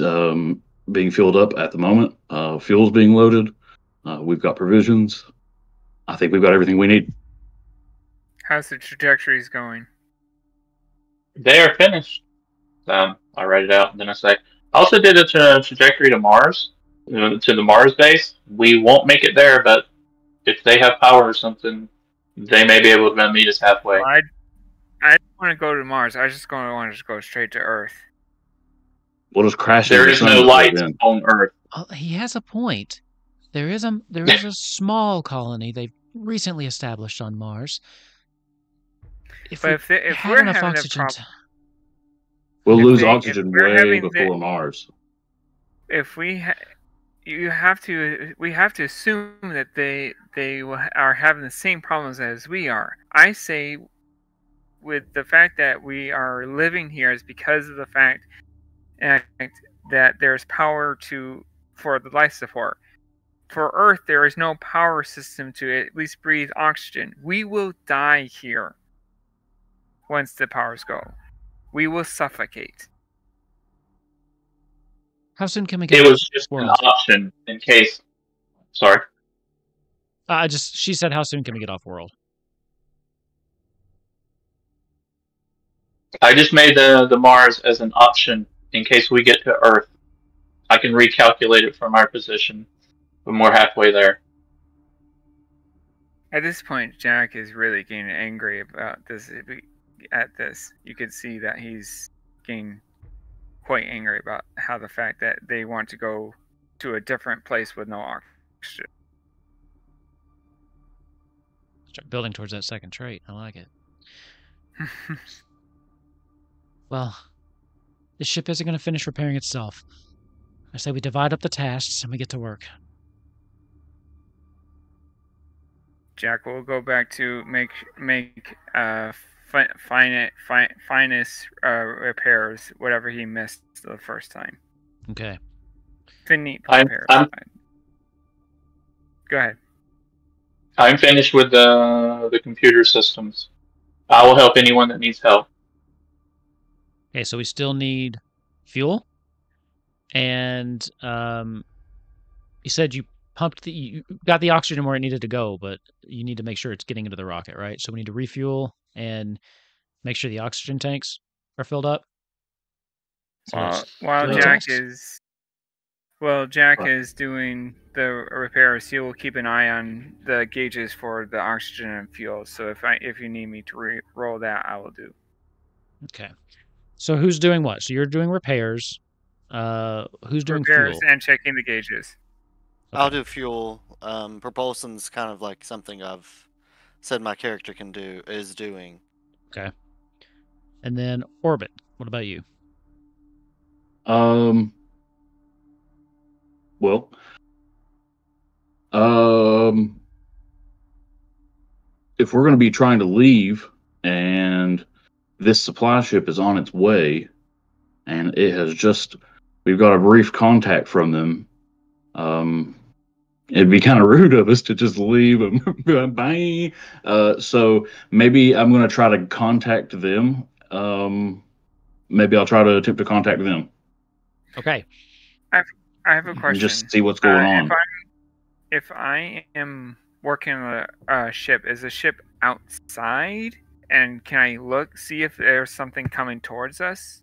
being filled up at the moment. Fuel's being loaded. We've got provisions. I think we've got everything we need. How's the trajectories going? They are finished. I write it out, and then I say, I also did a trajectory to Mars, to the Mars base. We won't make it there, but if they have power or something, they may be able to meet us halfway. Well, I don't want to go to Mars. I just want to go straight to Earth. We'll just crash. There into is the no sun light then. on Earth. Oh, he has a point. There is a small colony they've recently established on Mars. But if we're having a problem, We'll if lose they- oxygen if we're way having before Mars. if we we have to assume that they are having the same problems as we are. I say, with the fact that we are living here is because of the fact that there's power for the life support. For Earth, there is no power system to at least breathe oxygen. We will die here once the powers go. We will suffocate. How soon can we get It off was just an world? option in case. Sorry. She said, how soon can we get off world? I just made the Mars as an option in case we get to Earth. I can recalculate it from our position when we're halfway there. At this point, Jack is really getting angry about this. At this, you could see that he's getting quite angry about how the fact that they want to go to a different place with no oxygen. Start building towards that second trait. I like it. Well, this ship isn't going to finish repairing itself. I say we divide up the tasks and we get to work. Jack will go back to make finest repairs, whatever he missed the first time. Okay. Finite I'm- repairs. I'm- Go ahead. I'm finished with the computer systems. I will help anyone that needs help. Okay, so we still need fuel. And you said you got the oxygen where it needed to go, but you need to make sure it's getting into the rocket, right? So we need to refuel and make sure the oxygen tanks are filled up. So While three Jack tasks. is doing the repairs, he will keep an eye on the gauges for the oxygen and fuel. So if you need me to roll that, I will do. Okay. So who's doing what? So you're doing repairs. Who's doing Repairs fuel? and checking the gauges. I'll Okay. do fuel. Propulsion's kind of like something I've said my character is doing. Okay. And then orbit. What about you? Well, if we're going to be trying to leave and this supply ship is on its way and we've got a brief contact from them, it'd be kind of rude of us to just leave and be like, bye. So maybe I'm going to try to contact them. Maybe I'll try to attempt to contact them. Okay. I have a And question. just see what's going on. If I am working on a ship, is the ship outside? And can I see if there's something coming towards us?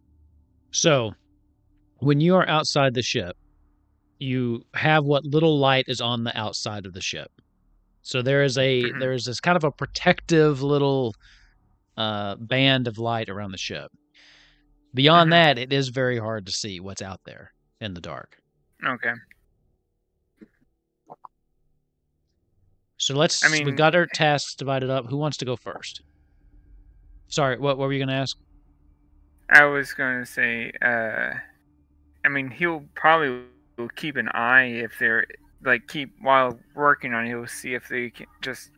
So when you are outside the ship, you have what little light is on the outside of the ship. So there is this kind of a protective little band of light around the ship. Beyond that, it is very hard to see what's out there in the dark. Okay. So we've got our tasks divided up. Who wants to go first? Sorry, what were you going to ask? I was going to say, he'll probably will keep an eye if they're while working on it, he'll see if they can just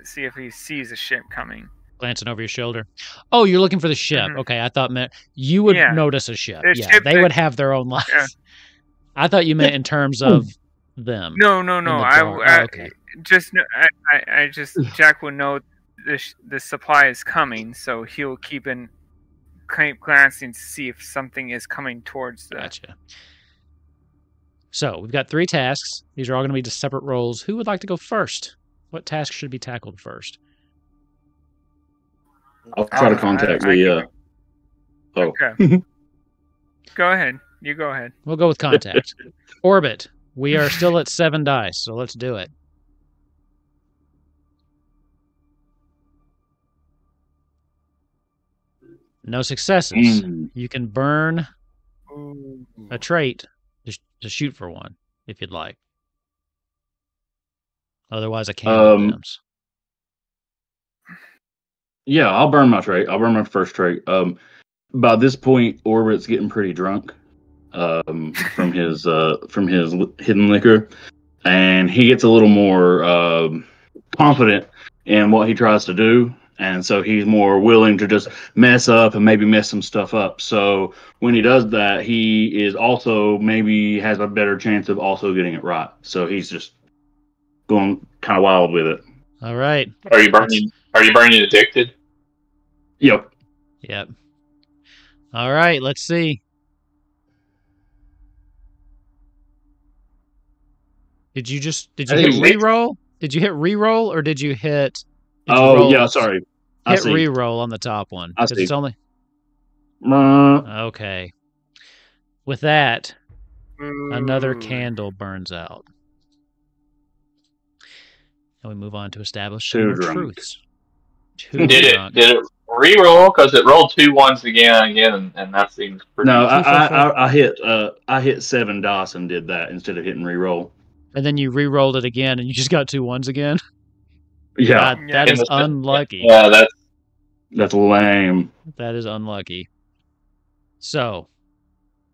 see if he sees a ship coming. Glancing over your shoulder. Oh, you're looking for the ship. Okay, I thought you would notice a ship. They would have their own lights. Yeah. I thought you meant in terms of them. No. Okay. Jack will know the supply is coming, so he'll keep glancing to see if something is coming towards them. Gotcha. So we've got 3 tasks. These are all going to be just separate roles. Who would like to go first? What task should be tackled first? I'll try to contact the. Okay. Go ahead. You go ahead. We'll go with contact. Orbit. We are still at 7 dice, so let's do it. No successes. You can burn a trait to shoot for one, if you'd like. Otherwise, I can't. Yeah, I'll burn my trait. I'll burn my first trait. By this point, Orbit's getting pretty drunk from his hidden liquor, and he gets a little more confident in what he tries to do, and so he's more willing to just mess up and maybe mess some stuff up. So when he does that, he is also maybe has a better chance of also getting it right. So he's just going kind of wild with it. All right. Are you burning addicted? Yep. All right, let's see. Did you hit reroll? Did you hit reroll or did you hit? Sorry. Hit reroll on the top one. I see. It's only. Okay. With that, another candle burns out. And we move on to establish some more truths. Did it re-roll? Because it rolled 2 1s again, and that seems pretty. No, I hit 7 dice and did that instead of hitting re-roll. And then you re-rolled it again, and you just got 2 1s again. Yeah, God, that is unlucky. Yeah, that's lame. That is unlucky. So,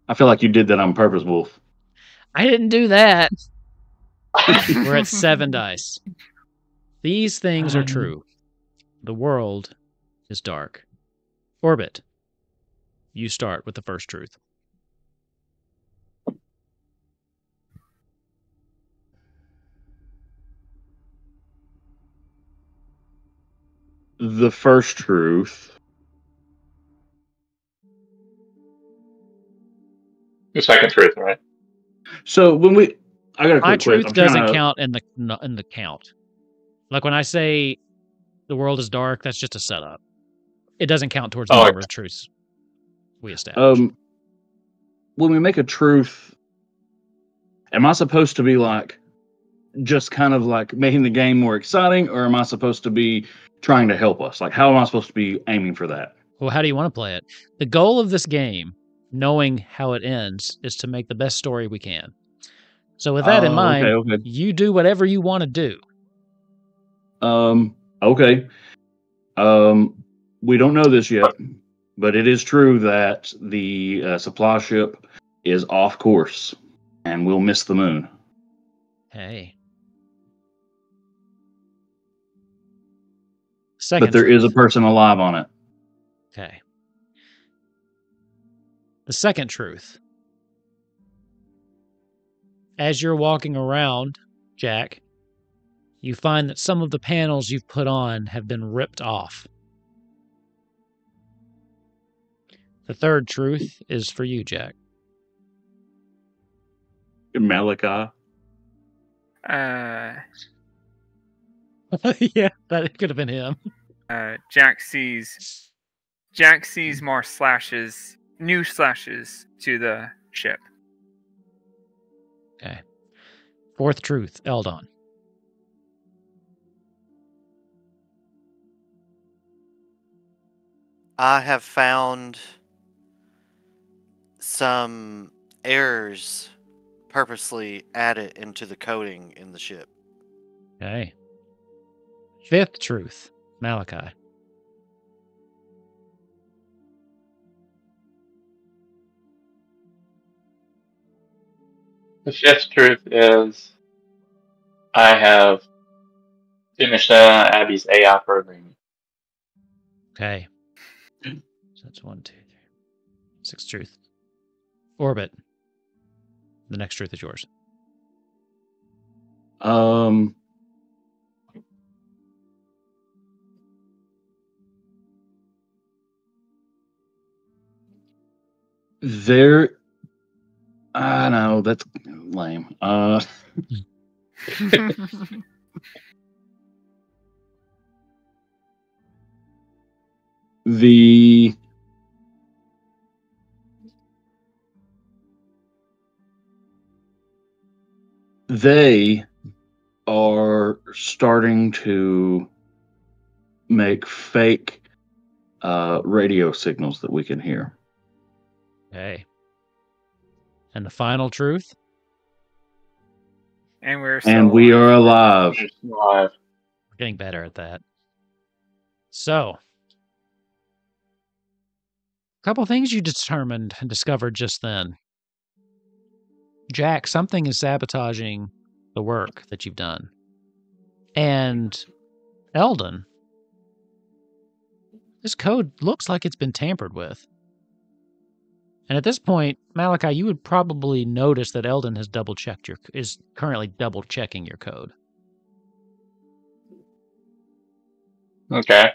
I feel like you did that on purpose, Wolf. I didn't do that. We're at 7 dice. These things are true. The world is dark. Orbit, you start with the first truth. The first truth. The second truth, right? So when I got a My quick question. truth doesn't count in the count. Like when I say the world is dark, that's just a setup. It doesn't count towards the number of truths we establish. When we make a truth, am I supposed to be like just kind of like making the game more exciting, or am I supposed to be trying to help us? Like, how am I supposed to be aiming for that? Well, how do you want to play it? The goal of this game, knowing how it ends, is to make the best story we can. So with that in mind, okay. You do whatever you want to do. Okay. We don't know this yet, but it is true that the supply ship is off course and we'll miss the moon. Hey. Second But there truth. is a person alive on it. Okay. The second truth. As you're walking around, Jack, you find that some of the panels you've put on have been ripped off. The third truth is for you, Jack. Malachi. Yeah, that could have been him. Jack sees more slashes, new slashes to the ship. Okay. Fourth truth, Eldon. I have found some errors purposely added into the coding in the ship. Okay. Fifth truth, Malachi. The fifth truth is I have finished Abby's AI programming. Okay. So that's 1, 2, 3. Sixth truth. Orbit. The next truth is yours. I know that's lame. They are starting to make fake radio signals that we can hear. Okay. And the final truth? And we're we are alive. We're getting better at that. So, a couple things you determined and discovered just then. Jack, something is sabotaging the work that you've done. And Eldon, this code looks like it's been tampered with. And at this point, Malachi, you would probably notice that Eldon has is currently double checking your code. Okay.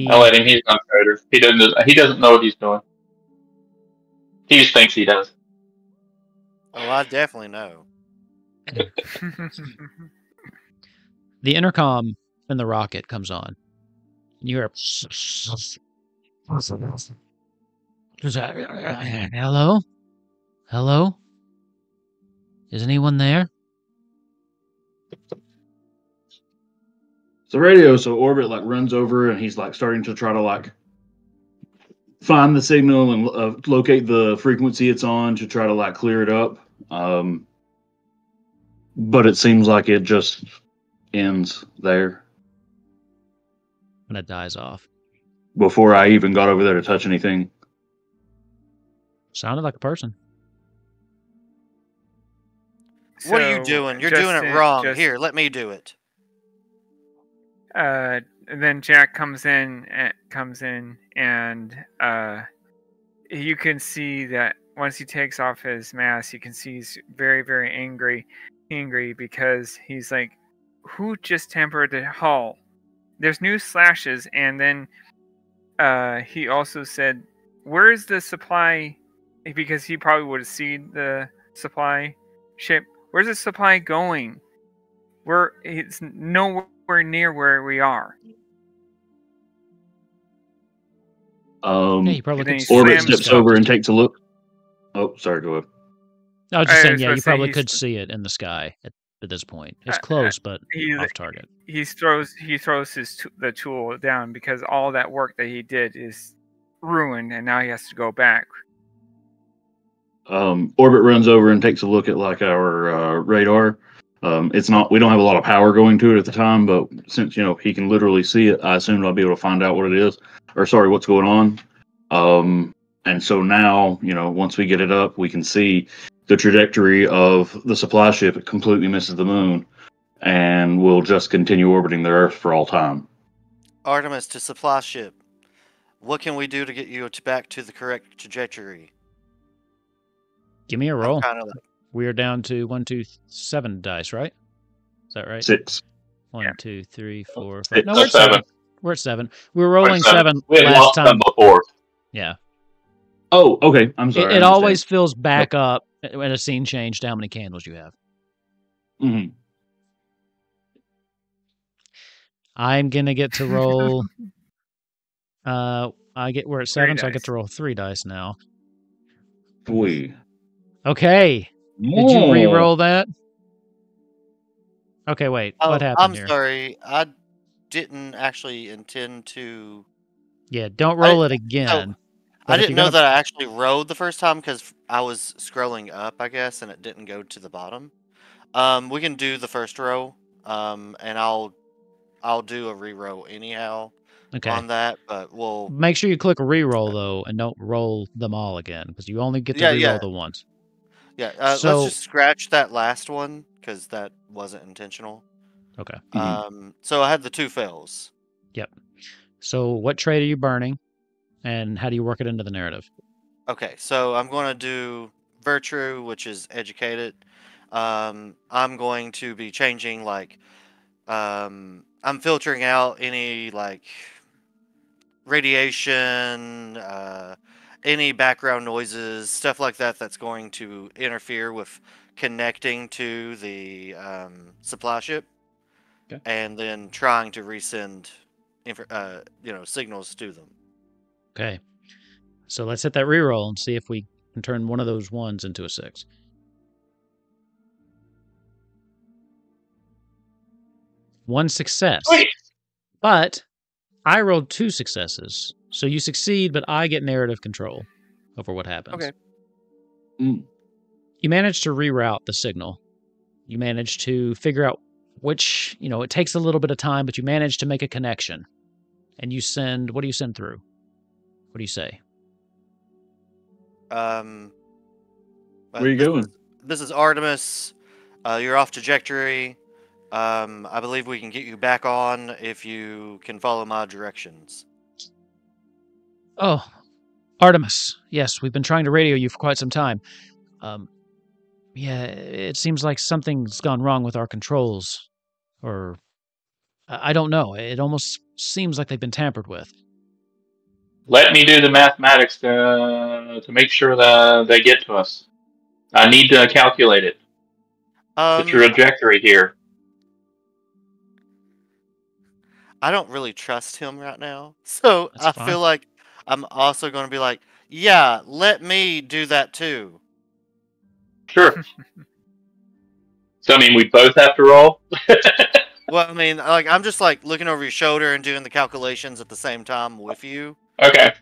I'll let him. He's not a trader. He doesn't know what he's doing. He just thinks he does. Oh, I definitely know. The intercom in the rocket comes on. You hear hello? Hello? Is anyone there? It's the radio, so Orbit runs over and he's starting to try to find the signal and locate the frequency it's on to try to clear it up. But it seems like it ends there When it dies off. before I even got over there to touch anything. Sounded like a person. What are you So, doing? You're doing it wrong. Here, let me do it. Then Jack comes in, and you can see that once he takes off his mask, you can see he's very, very angry because he's like, "Who just tampered the hull?" There's new slashes, and then he also said, "Where's the supply?" Because he probably would have seen the supply ship. Where's the supply going? It's nowhere near where we are. Yeah, you probably then could he see Orbit it in the steps sky. over and takes a look. Oh, sorry, go ahead. I was just I saying, was yeah, about you to say probably he's- could see it in the sky at this point. It's Uh, close, but he's- off target. He throws the tool down because all that work that he did is ruined, and now he has to go back. Orbit runs over and takes a look at like our radar. It's not. We don't have a lot of power going to it at the time, but since he can literally see it, I assumed I'll be able to find out what it is, or sorry, what's going on. And so now, once we get it up, we can see the trajectory of the supply ship. It completely misses the moon, and will just continue orbiting the Earth for all time. Artemis to supply ship. What can we do to get you back to the correct trajectory? Give me a roll. Kind of like, We are down to 1, 2, 7 dice, right? Is that right? 6. 1, Yeah. 2, 3, 4, 5. Six. No, we're at 7. We're at 7. We were rolling 7 We had last lost them time. before. Yeah. Oh, okay. I'm sorry. It I understand. always fills back up when a scene change to how many candles you have. Mhm. I'm gonna get to roll. We're at 7, so I get dice. to roll 3 dice now. Boy. Okay. Did you re-roll that? Okay, wait. oh, What happened I'm here? sorry. I didn't actually intend to. Yeah, don't roll it again. I But if didn't you're know gonna- that I actually rode the first time because I was scrolling up, I guess, and it didn't go to the bottom. We can do the first row, and I'll do a re-row anyhow Okay. on that, but we'll. Make sure you click re-roll though, and don't roll them all again because you only get to Yeah, re-roll yeah. the once. Yeah, So- let's just scratch that last one because that wasn't intentional. Okay. So I had the 2 fails. Yep. So what trait are you burning, and how do you work it into the narrative? Okay, so I'm going to do virtue, which is educated. I'm going to be changing I'm filtering out any radiation, any background noises, stuff like that that's going to interfere with connecting to the supply ship, Okay. and then trying to resend signals to them. Okay. So let's hit that re-roll and see if we can turn one of those 1s into a 6. One success. Sweet. But I rolled 2 successes. So you succeed, but I get narrative control over what happens. Okay. You manage to reroute the signal. You manage to figure out which, it takes a little bit of time, but you manage to make a connection. And you send, what do you send through? What do you say? Where are you going? This is Artemis. You're off trajectory. I believe we can get you back on if you can follow my directions. Oh, Artemis. Yes, we've been trying to radio you for quite some time. Yeah, it seems like something's gone wrong with our controls. Or, I don't know. It almost seems like they've been tampered with. Let me do the mathematics to make sure that they get to us. I need to calculate it. The trajectory here. I don't really trust him right now, so That's I fine. feel like I'm also going to be like, yeah, let me do that too. Sure. So, I mean, we both have to roll? Well, I mean, I'm just looking over your shoulder and doing the calculations at the same time with you. Okay.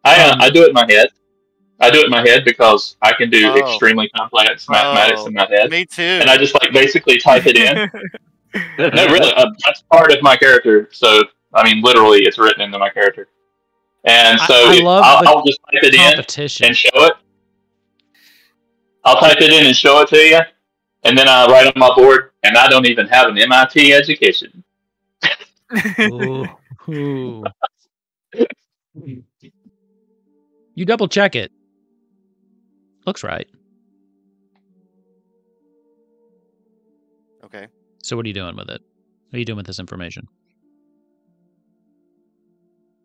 I do it in my head. I do it in my head because I can do extremely complex mathematics in my head. Me too. And I just like basically type it in. No, really, that's part of my character. So, I mean, literally, it's written into my character. And so I'll just type it in and show it. I'll type it in and show it to you. And then I write on my board, and I don't even have an MIT education. Ooh. You double check it. Looks right. Okay. So what are you doing with it? What are you doing with this information?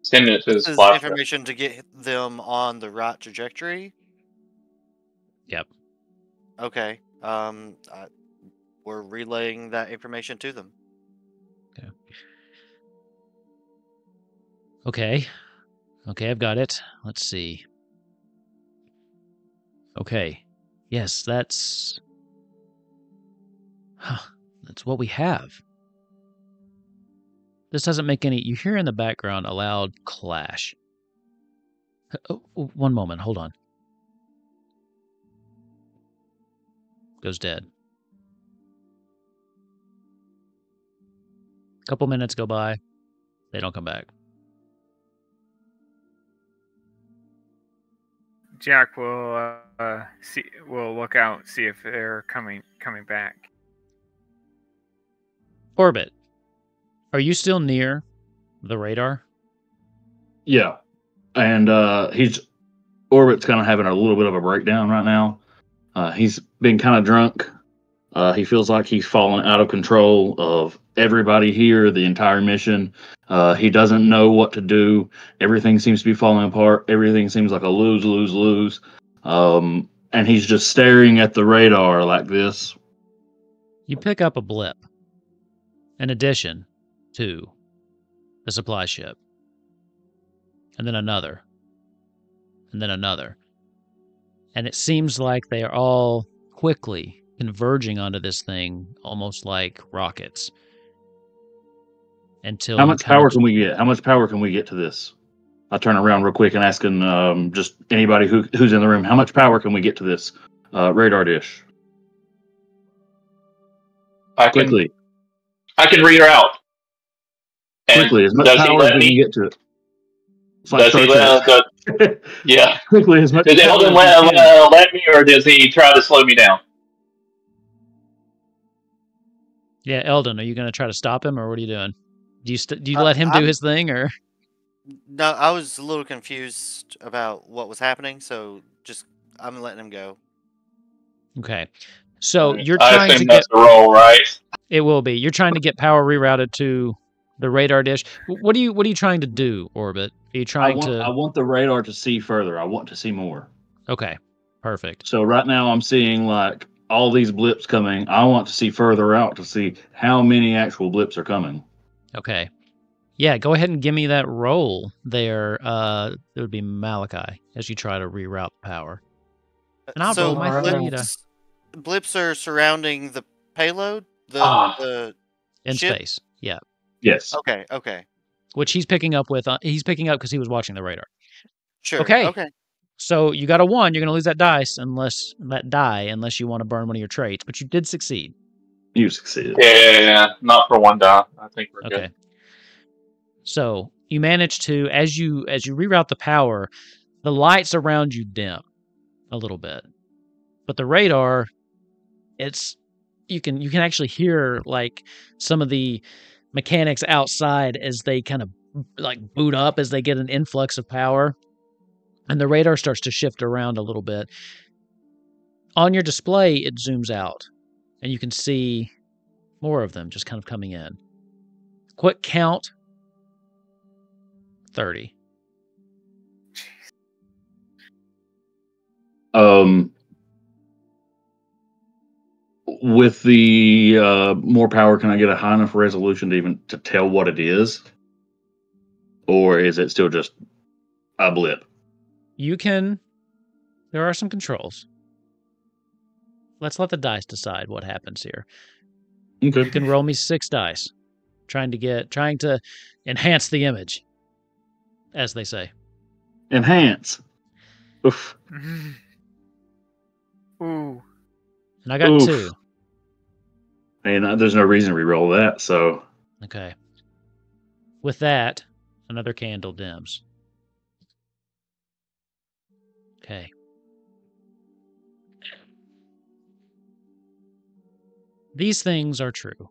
Send it to this is information to get them on the right trajectory. Yep. Okay. We're relaying that information to them. Okay. Okay, I've got it. Let's see. Okay. Yes, that's what we have. This doesn't make any... You hear in the background a loud clash. Oh, one moment, hold on. Goes dead. Couple minutes go by. They don't come back. Jack will look out, see if they're coming back. Orbit, are you still near the radar? Yeah, and Orbit's kind of having a little bit of a breakdown right now. He's been kind of drunk. He feels like he's fallen out of control of everybody here, the entire mission. He doesn't know what to do. Everything seems to be falling apart. Everything seems like a lose. And he's just staring at the radar like this. You pick up a blip. In addition to the supply ship. And then another. And then another. And it seems like they are all quickly converging onto this thing, almost like rockets. Until how much power can we get? How much power can we get to this? I turn around real quick and asking just anybody who's in the room, how much power can we get to this radar dish? Quickly. I can reroute. Quickly, as much power as we can get to it. Does he let yeah. Quickly, as much does Eldon let me, or does he try to slow me down? Yeah, Eldon, are you going to try to stop him, or what are you doing? Do you let him do his thing, or? No, I was a little confused about what was happening, so I'm letting him go. Okay, so you're trying to get. That's the roll, right? It will be. You're trying to get power rerouted to the radar dish. What are you trying to do, Orbit? Are you trying to? I want the radar to see further. I want to see more. Okay, perfect. So right now I'm seeing like all these blips coming. I want to see further out to see how many actual blips are coming. Okay. Yeah, go ahead and give me that roll there. It would be Malachi as you try to reroute power. And I'll roll my blips, blips are surrounding the payload? The in ship? space, yeah. Yes. Okay. Which he's picking up with. He's picking up because he was watching the radar. Sure. Okay. So you got a 1. You're going to lose that unless you want to burn one of your traits. But you did succeed. You succeeded. Yeah. Not for 1 die. I think we're good. So you manage to, as you reroute the power, the lights around you dim a little bit, but the radar, you can actually hear like some of the mechanics outside as they kind of like boot up as they get an influx of power, and the radar starts to shift around a little bit. On your display, it zooms out, and you can see more of them just kind of coming in. Quick count. 30. With the more power, can I get a high enough resolution to tell what it is? Or is it still just a blip? There are some controls. Let's let the dice decide what happens here. Okay. You can roll me 6 dice. Trying to enhance the image, as they say. Enhance. Oof. Ooh. And I got Oof. 2. And there's no reason to re-roll that, so... Okay. With that, another candle dims. Okay. These things are true.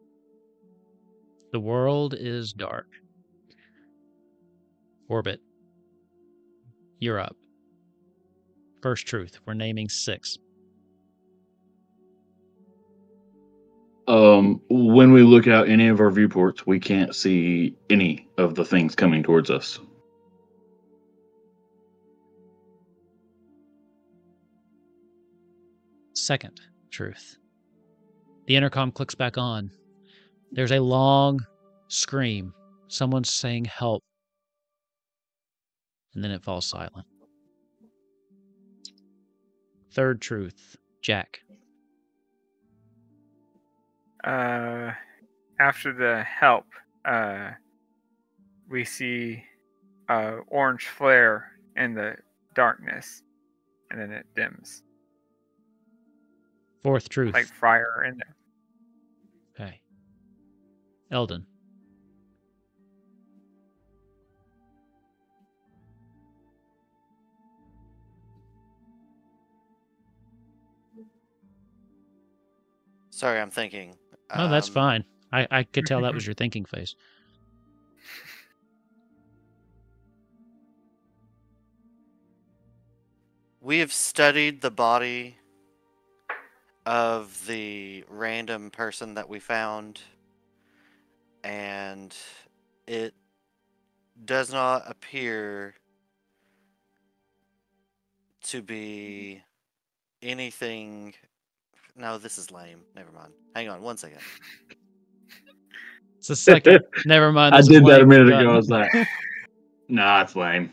The world is dark. Orbit, you're up. First truth. We're naming 6. When we look out any of our viewports, we can't see any of the things coming towards us. Second truth. The intercom clicks back on. There's a long scream. Someone's saying help. And then it falls silent. Third truth. Jack. After the help, we see orange flare in the darkness, and then it dims. Fourth truth. Like fire in there. Okay. Eldon. Sorry, I'm thinking. Oh, that's fine. I could tell that was your thinking face. We have studied the body of the random person that we found, and it does not appear to be anything. No, this is lame. Never mind. Hang on 1 second. It's the second. Never mind. I this is did that a lame, minute done. ago. I was like, nah, it's lame.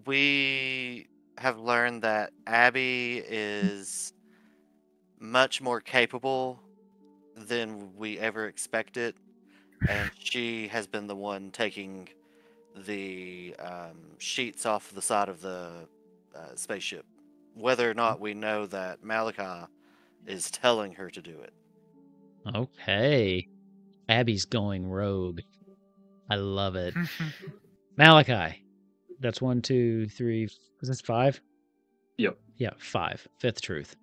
We have learned that Abby is much more capable than we ever expected, and she has been the one taking the sheets off the side of the spaceship. Whether or not we know that Malachi is telling her to do it. Okay. Abby's going rogue. I love it. Malachi. That's 1, 2, 3. Is this 5? Yep. Yeah, 5. Fifth truth.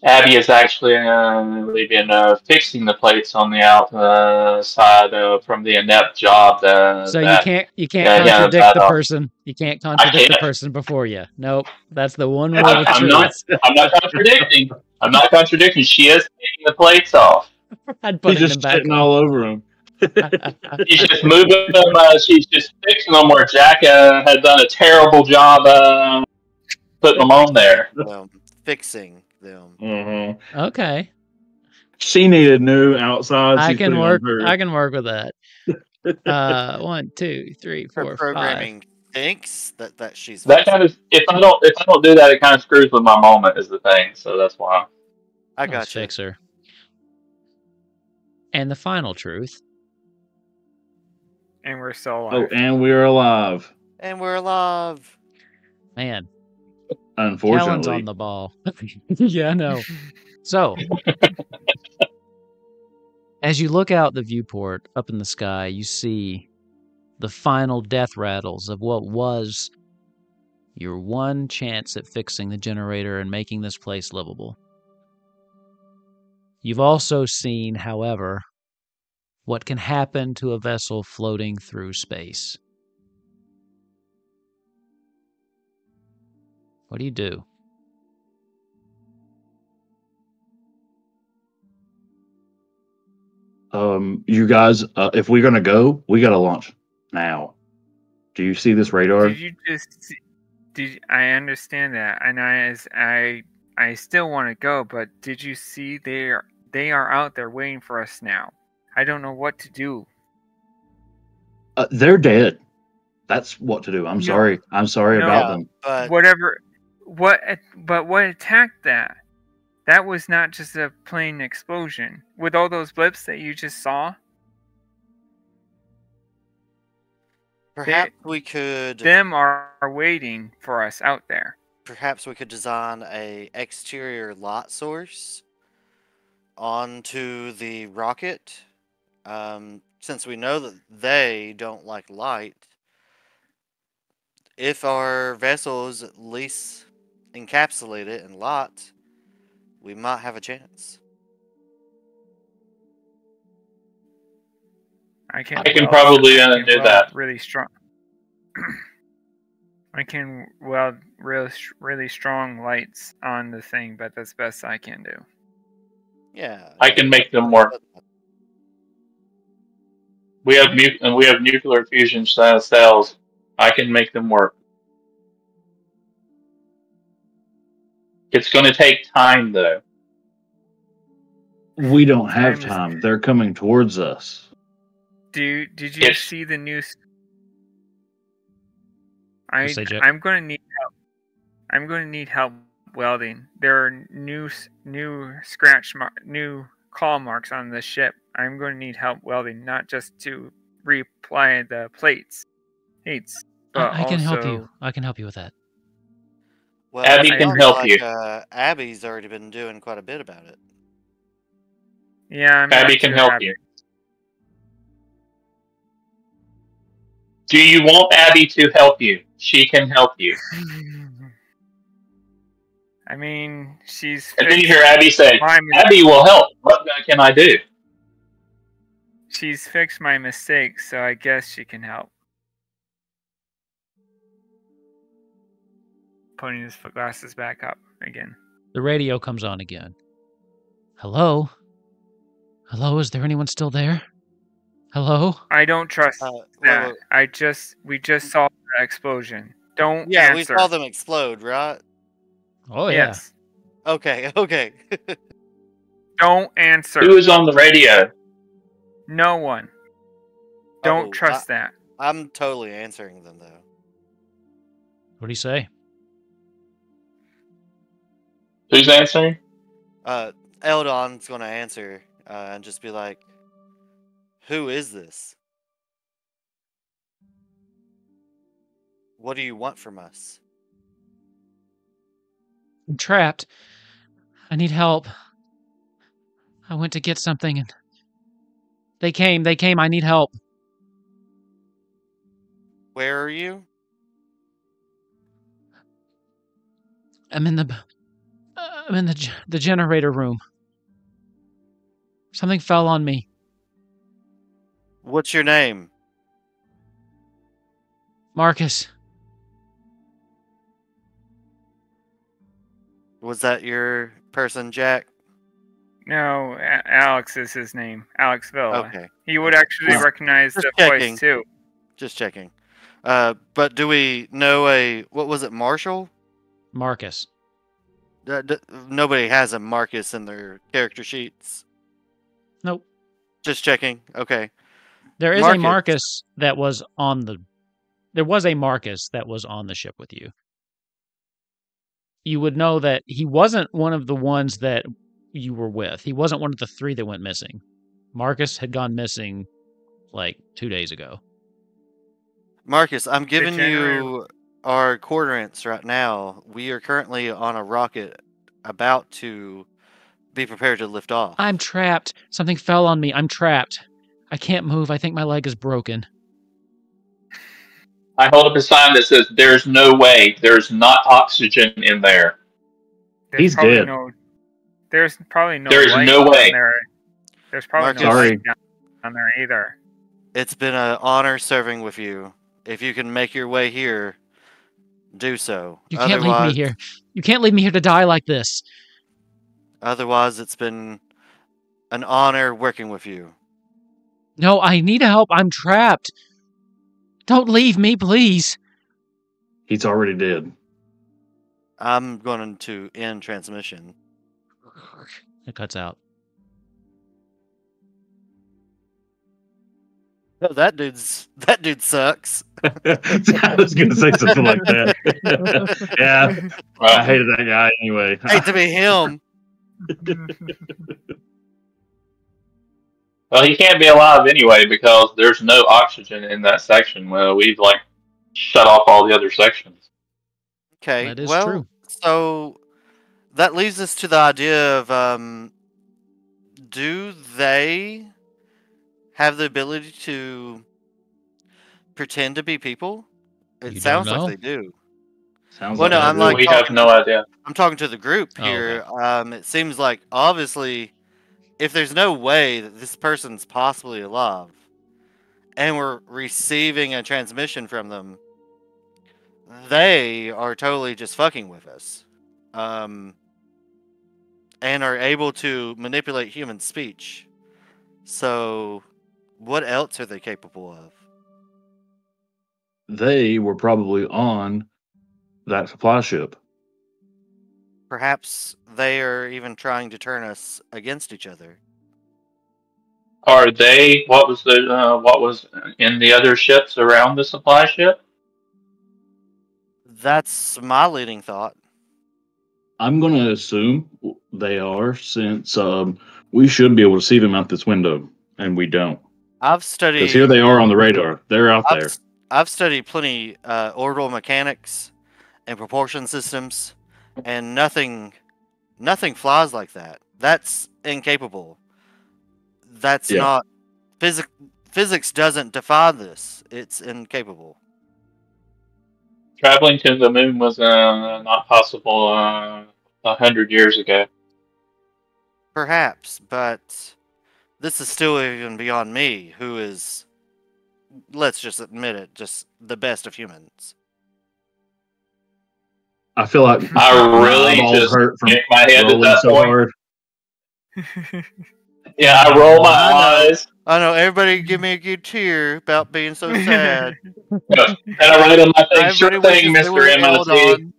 Abby is actually been fixing the plates on the outside from the inept job. So that you can't contradict that the person. You can't contradict the can't. person before you. Nope. That's the one rule of I'm truth. not contradicting. I'm not contradicting. She is taking the plates off. I'd He's putting them just back shitting on. all over him. She's just moving them. She's just fixing them where Jack had done a terrible job putting them on there. Fixing them. Mm-hmm. Okay. She needed new outside. I She's can putting work. on her. I can work with that. 1, 2, 3, 4, Her 5. programming thinks that she's That kind of if I don't do that, it kind of screws with my moment. Is the thing. So that's why. I Let's got you. fix her. And the final truth. And we're still Oh, alive. and we're alive. And we're alive. Man, Unfortunately. Callan's on the ball. Yeah, I know. So, as you look out the viewport up in the sky, you see the final death rattles of what was your one chance at fixing the generator and making this place livable. You've also seen, however, what can happen to a vessel floating through space. What do you do? You guys, if we're gonna go, we gotta launch now. Do you see this radar? Did you just? I understand that, and I still want to go, but did you see they are out there waiting for us now? I don't know what to do. They're dead. That's what to do. I'm No. sorry. I'm sorry No. about them. But Whatever. But what attacked that? That was not just a plain explosion. With all those blips that you just saw, Perhaps we could. them are waiting for us out there. Perhaps we could design a exterior light source onto the rocket. Since we know that they don't like light, if our vessel is at least encapsulated in light, we might have a chance. I can probably do that. Really strong. I can weld really strong lights on the thing, but that's best I can do. Yeah. I can make them work. We have nuclear fusion cells. I can make them work. It's going to take time, though. We don't have time. They're coming towards us. Did you see the news? I'm going to need help. I'm going to need help welding. There are new claw marks on the ship. I'm going to need help welding, not just to reapply the plates. But I can help you. I can help you with that. Well, Abby can help you. Abby's already been doing quite a bit about it. Yeah, Abby can help you. Do you want Abby to help you? She can help you. I mean, she's. And then you hear Abby say, "Abby will help. What can I do?" She's fixed my mistakes, so I guess she can help. Putting his glasses back up again. The radio comes on again. Hello? Hello, is there anyone still there? Hello? I don't trust that. We just saw the explosion. Don't Yeah, answer. we saw them explode, right? Oh, yeah. Yes. Okay. Don't answer. Who is on the radio? No one. Don't trust that. I'm totally answering them, though. What do you say? Who's answering? Eldon's going to answer and just be like, "Who is this? What do you want from us?" I'm trapped. I need help. I went to get something and they came. I need help. Where are you? I'm in the generator room. Something fell on me. What's your name? Marcus. Was that your person, Jack? No, Alex is his name. Alex Villa. Okay. He would actually recognize the voice too. Just checking. But do we know what was it, Marshall? Marcus. Nobody has a Marcus in their character sheets. Nope. Just checking. Okay. There is a Marcus that was on the... There was a Marcus that was on the ship with you. You would know that he wasn't one of the ones that you were with. He wasn't one of the 3 that went missing. Marcus had gone missing like 2 days ago. Marcus, I'm giving you our coordinates right now. We are currently on a rocket about to be prepared to lift off. I'm trapped. Something fell on me. I'm trapped. I can't move. I think my leg is broken. I hold up a sign that says, "There's no way. There's not oxygen in there." He's dead. There's probably no. There's no way. There's probably Marcus, no light down there either. It's been an honor serving with you. If you can make your way here, do so. You can't leave me here. You can't leave me here to die like this. Otherwise, it's been an honor working with you. No, I need help. I'm trapped. Don't leave me, please. He's already dead. I'm going to end transmission. It cuts out. Oh, that dude sucks. I was going to say something like that. Yeah, I hated that guy anyway. Hate to be him. Well, he can't be alive anyway because there's no oxygen in that section. Well, we've like shut off all the other sections. Okay, That is well, true. so that leads us to the idea of do they have the ability to pretend to be people? It You don't sounds like know? they do. Sounds Well, like no, they I'm do. like We have talking. no idea. I'm talking to the group Oh, okay. here. It seems like obviously, if there's no way that this person's possibly alive, and we're receiving a transmission from them, they are totally just fucking with us, and are able to manipulate human speech. So, what else are they capable of? They were probably on that supply ship. Perhaps they are even trying to turn us against each other. Are they? What was in the other ships around the supply ship? That's my leading thought. I'm going to assume they are, since we should be able to see them out this window, and we don't. I've Because studied. here they are on the radar. They're out there. I've studied plenty orbital mechanics and propulsion systems, and nothing flies like that. That's incapable. That's Yeah. not physics doesn't define this. It's incapable. Traveling to the moon was not possible 100 years ago. Perhaps, but this is still even beyond me, who is, let's just admit it, just the best of humans. I feel like I my really eyeballs just hurt from hit my head at rolling that so point. hard. Yeah, I roll my I eyes, I know, everybody give me a good cheer about being so sad. and I write on my thing, sure Everybody thing, wishes they Mr. were held MIT. on.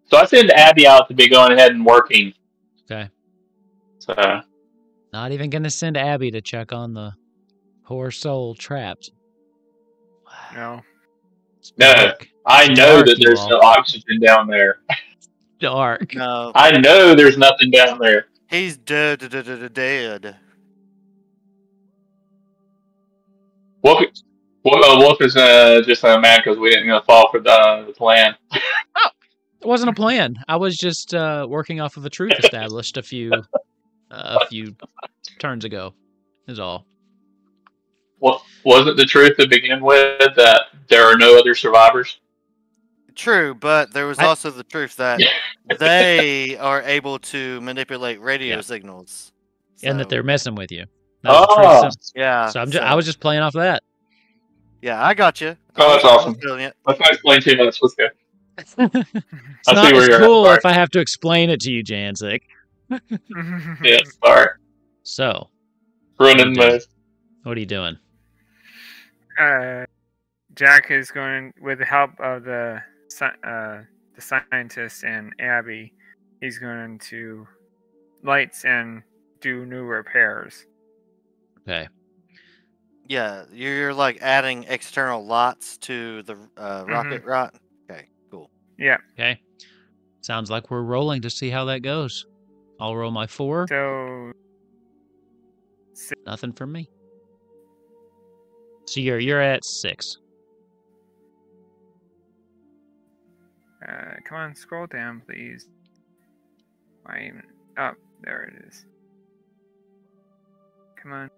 So I send Abby out to be going ahead and working. Okay. So Not even going to send Abby to check on the poor soul trapped. No. It's No, dark. I It's know dark, that you there's all. no oxygen down there. Dark. No, I know there's nothing down there. he's dead. Wolf is just mad because we didn't fall for the plan. It wasn't a plan. I was just working off of a truth established a few turns ago. Is all. What wasn't the truth to begin with that there are no other survivors? True, but there was also the truth that they are able to manipulate radio signals, And that So, they're messing with you. That was the truth. yeah. So I was just playing off that. Yeah, I got you. Oh, that's awesome. Brilliant. Let's not explain too much. Let's go. It's I not see where as you're cool at. if I have to explain it to you, Janzik. Yeah, sorry. So, Ruining the what are you doing? Jack is going, with the help of the scientist and Abby, he's going to lights and do new repairs. Okay. Yeah, you're like adding external lots to the rocket, right? Okay, cool. Yeah. Okay. Sounds like we're rolling to see how that goes. I'll roll my 4. So Nothing from me. So you're at 6. come on, scroll down, please. Why even? Oh, there it is. Come on.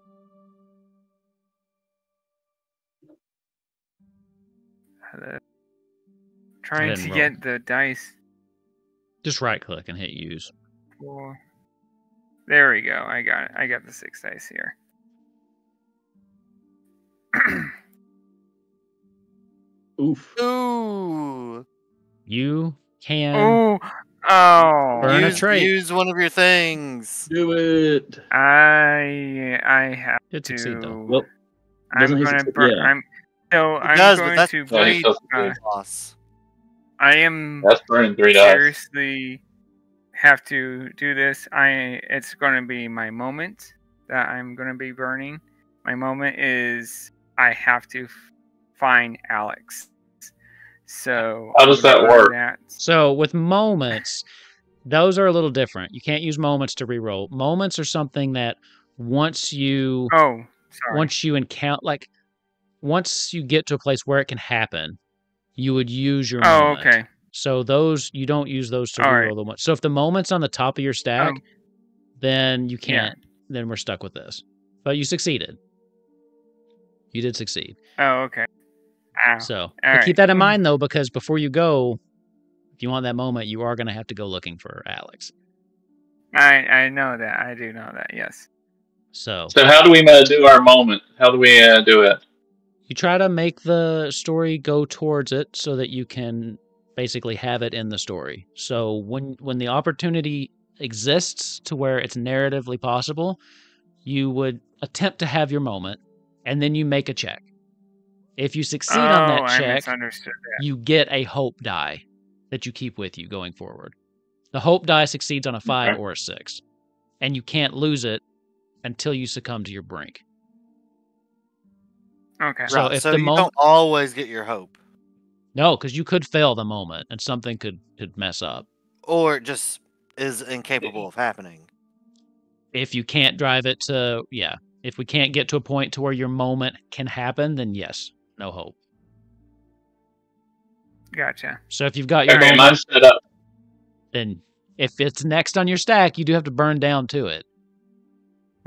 Hello. Trying didn't to roll. get the dice. Just right click and hit use. There we go. I got it. I got the 6 dice here. Oof. Ooh. You can burn a Use, trait. use one of your things. Do it. I have Did succeed, though. to. Well, I'm doesn't he going to succeed? burn. Yeah. I'm It does, but going that's to Yeah, breed. he's supposed to loss. I am That's burning 3 dice. seriously have to do this. It's going to be my moment that I'm going to be burning. My moment is I have to find Alex. So How does that work? So with moments, those are a little different. You can't use moments to reroll. Moments are something that once you encounter, like once you get to a place where it can happen, you would use your moment. Okay. So those you don't use those to All reroll right. the one. So if the moment's on the top of your stack, then you can't. Then we're stuck with this. But you succeeded. You did succeed. Oh, okay. Ow. So All keep that in mind, though, because before you go, if you want that moment, you are going to have to go looking for Alex. I know that. I do know that, yes. So how do we do our moment? How do we do it? You try to make the story go towards it so that you can basically have it in the story. So when the opportunity exists to where it's narratively possible, you would attempt to have your moment, and then you make a check. If you succeed on that check, you get a hope die that you keep with you going forward. The hope die succeeds on a 5 or a 6, and you can't lose it until you succumb to your brink. Okay. So Right, if so the you moment, don't always get your hope. no, because you could fail the moment and something could mess up. Or it just is incapable of happening. If you can't drive it to, if we can't get to a point to where your moment can happen, then yes, no hope. Gotcha. So if you've got your Okay, moment, mine's set up. then if it's next on your stack, you do have to burn down to it.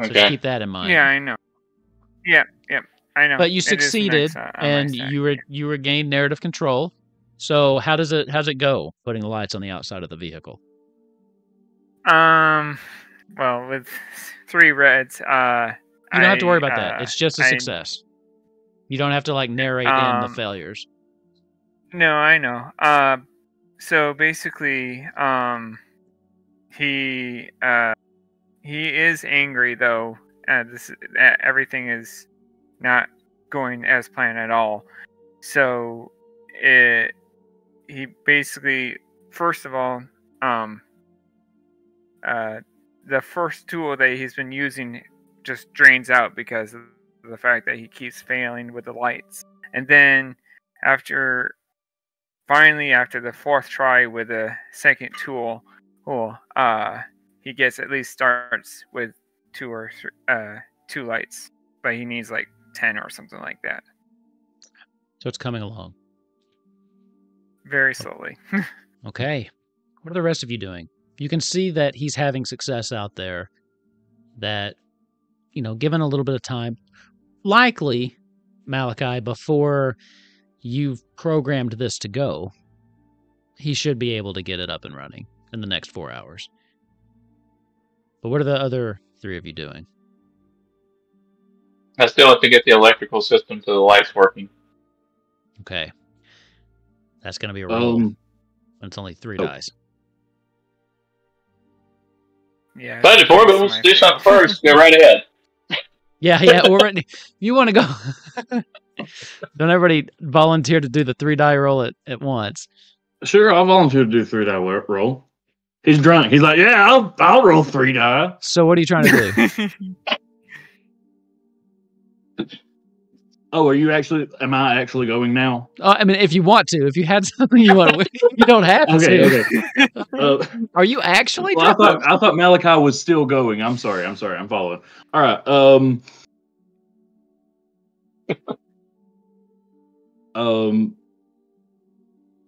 So just keep that in mind. Yeah, I know. Yep, I know. But you It is the succeeded, next, on my and stack. you regained narrative control. So how's it go? Putting the lights on the outside of the vehicle. Well, with 3 reds, you don't have to worry about that. It's just a success. You don't have to narrate in the failures. No, I know. So basically, he is angry though. Everything is not going as planned at all. So he basically, first of all, the first tool that he's been using just drains out because of the fact that he keeps failing with the lights. And then after the 4th try with the second tool, he gets at least starts with 2 lights, but he needs 10 or something like that. So it's coming along. Very slowly. Okay. What are the rest of you doing? You can see that he's having success out there, that, given a little bit of time, likely, Malachi, before you've programmed this to go, he should be able to get it up and running in the next 4 hours. But what are the other 3 of you doing? I still have to get the electrical system to the lights working. Okay. That's going to be a roll. And it's only 3 dice. Yeah. But if Orbit wants to do something first, go right ahead. Yeah, Orbit, you want to go. Don't everybody volunteer to do the 3 die roll at once. Sure, I'll volunteer to do 3 die roll. He's drunk. He's like, yeah, I'll roll 3 die. So what are you trying to do? Oh, am I actually going now? I mean, if you want to, if you had something you want to, you don't have to. Okay. Are you actually? Well, I thought Malachi was still going. I'm sorry. I'm following. All right.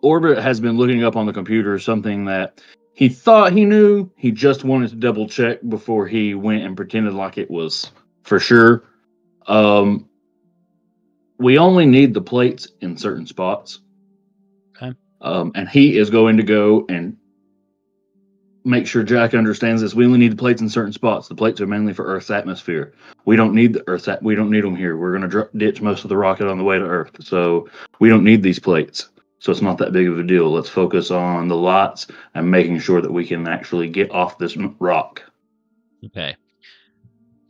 Orbit has been looking up on the computer something that he thought he knew. He just wanted to double check before he went and pretended like it was for sure. We only need the plates in certain spots. Okay. And he is going to go and make sure Jack understands this. We only need the plates in certain spots. The plates are mainly for Earth's atmosphere. We don't need we don't need them here. We're going to ditch most of the rocket on the way to Earth. So we don't need these plates. So it's not that big of a deal. Let's focus on the lights and making sure that we can actually get off this rock. Okay.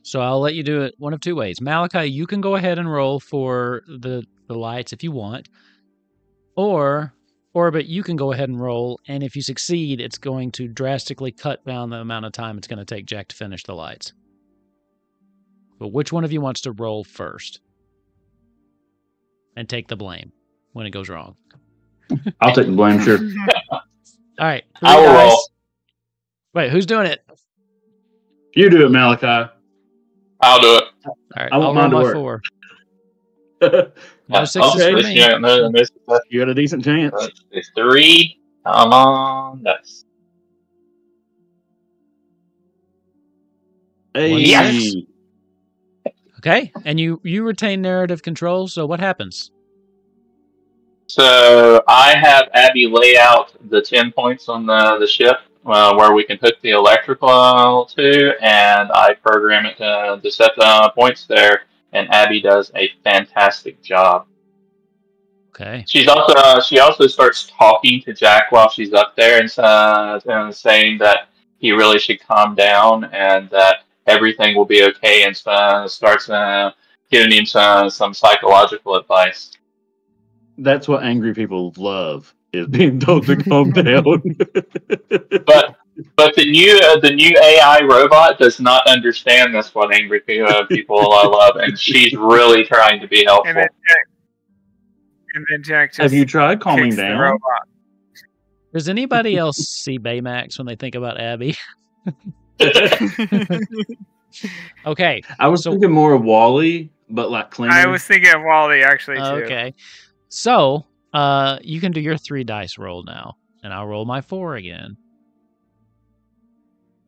So I'll let you do it one of 2 ways. Malachi, you can go ahead and roll for the lights if you want. Or Orbit, you can go ahead and roll, and if you succeed, it's going to drastically cut down the amount of time it's going to take Jack to finish the lights. But which one of you wants to roll first? And take the blame when it goes wrong? I'll take the blame, sure. All right. I will roll. Wait, who's doing it? You do it, Malachi. I'll do it. All right, I want I'll mine roll to my work. 4. Yeah, No sixes okay. for me. You got a decent chance. It's 3. Come on. That's Hey. Yes! Okay, and you retain narrative control. So what happens? So I have Abby lay out the 10 points on the ship where we can hook the electrical to, and I program it to set the points there, and Abby does a fantastic job. Okay. She also starts talking to Jack while she's up there and saying that he really should calm down and that everything will be okay, and starts giving him some psychological advice. That's what angry people love, is being told to calm down. But the new AI robot does not understand that's what angry people love, and she's really trying to be helpful. And then Jack just Have you tried calming kicks the down? robot. Does anybody else see Baymax when they think about Abby? Okay. I was thinking more of Wally, but like cleaner. I was thinking of Wally actually too. Okay. So, you can do your 3 dice roll now, and I'll roll my 4 again.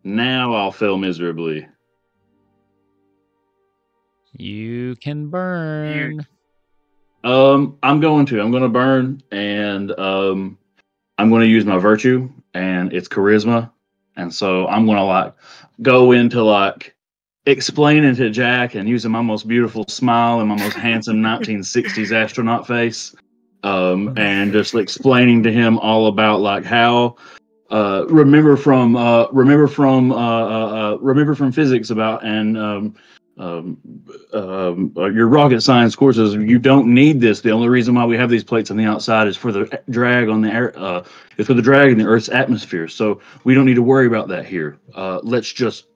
Now I'll fail miserably. You can burn. I'm going to burn, and I'm going to use my virtue, and it's charisma, and so I'm going to go into explaining to Jack and using my most beautiful smile and my most handsome 1960s astronaut face, and just explaining to him all about how remember from physics about your rocket science courses. You don't need this. The only reason why we have these plates on the outside is for the drag on the air. Is for the drag in the Earth's atmosphere. So we don't need to worry about that here. Let's just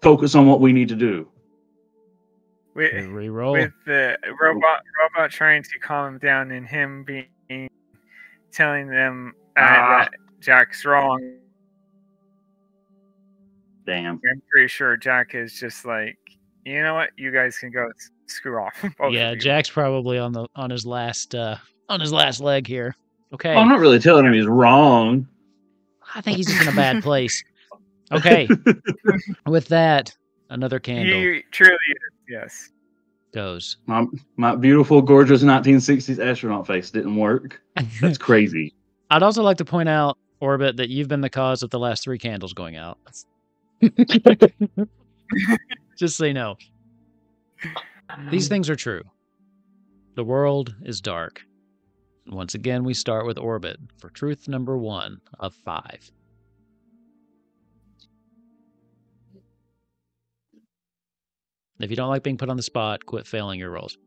focus on what we need to do. Reroll. With the robot trying to calm him down and him telling them that Jack's wrong. Damn. I'm pretty sure Jack is just like, you know what? You guys can go screw off. Yeah, Jack's probably on his last leg here. Okay. Well, I'm not really telling him he's wrong. I think he's just in a bad place. Okay. With that, another candle. He truly is, yes. Goes. My beautiful, gorgeous 1960s astronaut face didn't work. That's crazy. I'd also like to point out, Orbit, that you've been the cause of the last 3 candles going out. Just so you know. These things are true. The world is dark. Once again, we start with Orbit for truth number 1 of 5. If you don't like being put on the spot, quit failing your rolls.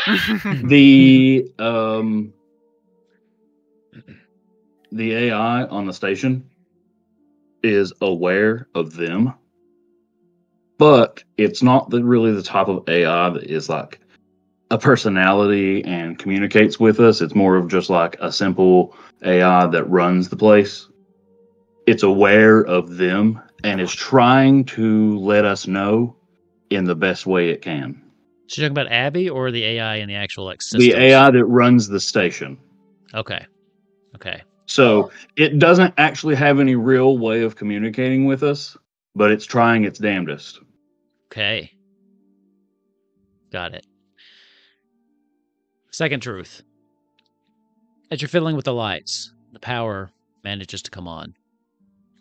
The AI on the station is aware of them, but it's not really the type of AI that is like a personality and communicates with us. It's more of just like a simple AI that runs the place. It's aware of them and is trying to let us know in the best way it can. So you're talking about Abby or the AI in the actual systems? The AI that runs the station. Okay. So it doesn't actually have any real way of communicating with us, but it's trying its damnedest. Okay. Got it. Second truth. As you're fiddling with the lights, the power manages to come on.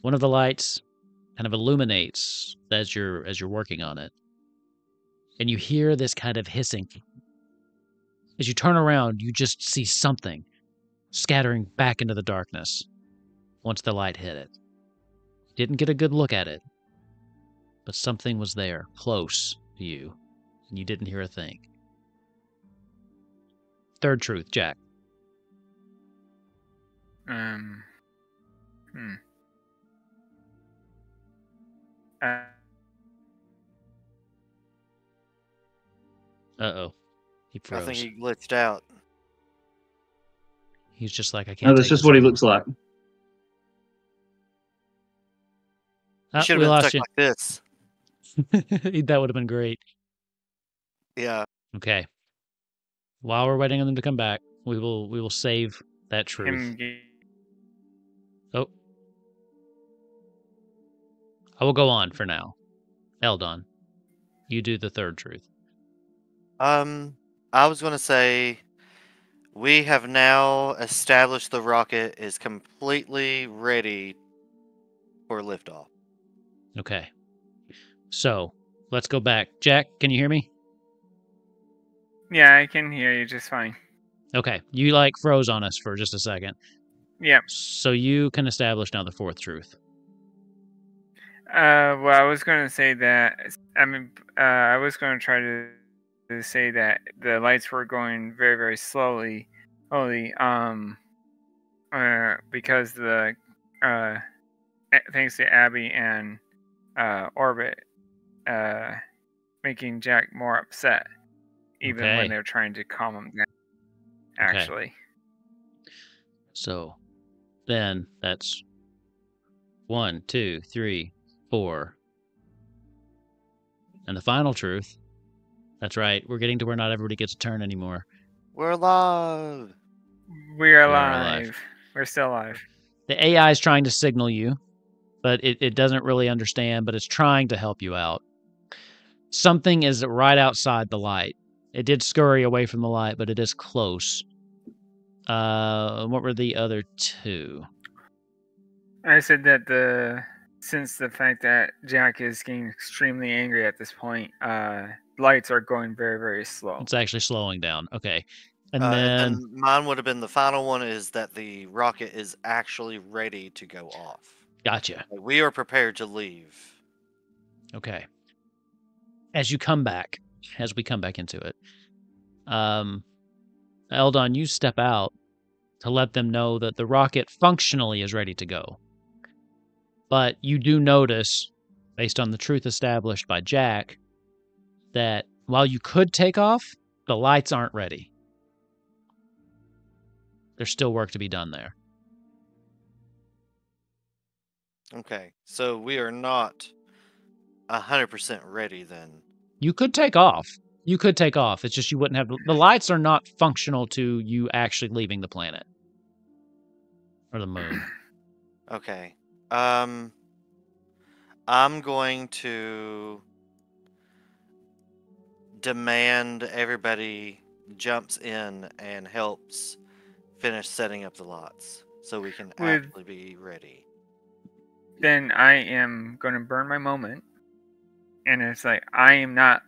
One of the lights kind of illuminates as you're working on it. And you hear this kind of hissing. As you turn around, you just see something scattering back into the darkness once the light hit it. You didn't get a good look at it, but something was there, close to you, and you didn't hear a thing. Third truth, Jack. Uh-oh. He froze. I think he glitched out. He's just like, I can't. No, that's just what he looks like. He should We have been lost stuck you. like this. That would have been great. Yeah. Okay. While we're waiting on them to come back, we will save that truth. Oh. I will go on for now. Eldon, you do the third truth. I was going to say we have now established the rocket is completely ready for liftoff. Okay. So, let's go back. Jack, can you hear me? Yeah, I can hear you just fine. Okay. You like froze on us for just a second. Yep. So you can establish now the fourth truth. Well, I was going to say that. I was going to try to say that the lights were going very, very slowly, because the thanks to Abby and Orbit, making Jack more upset, even Okay. when they're trying to calm him down. Actually. Okay. So, then that's 1, 2, 3, 4. And the final truth. That's right. We're getting to where not everybody gets a turn anymore. We're alive. We're are alive. alive. We're still alive. The AI is trying to signal you, but it doesn't really understand, but it's trying to help you out. Something is right outside the light. It did scurry away from the light, but it is close. What were the other two? I said that since the fact that Jack is getting extremely angry at this point, lights are going very, very slow. It's actually slowing down. Okay. And And then mine would have been the final one is that the rocket is actually ready to go off. gotcha. We are prepared to leave. Okay. As we come back into it, Eldon, you step out to let them know that the rocket functionally is ready to go. But you do notice, based on the truth established by Jack, that while you could take off, the lights aren't ready. There's still work to be done there. Okay, so we are not 100% ready then. You could take off. It's just you wouldn't have... The lights are not functional to you actually leaving the planet. Or the moon. Okay. I'm going to demand everybody jumps in and helps finish setting up the lots so we can actually be ready. Then I am going to burn my moment. And it's like, I am not...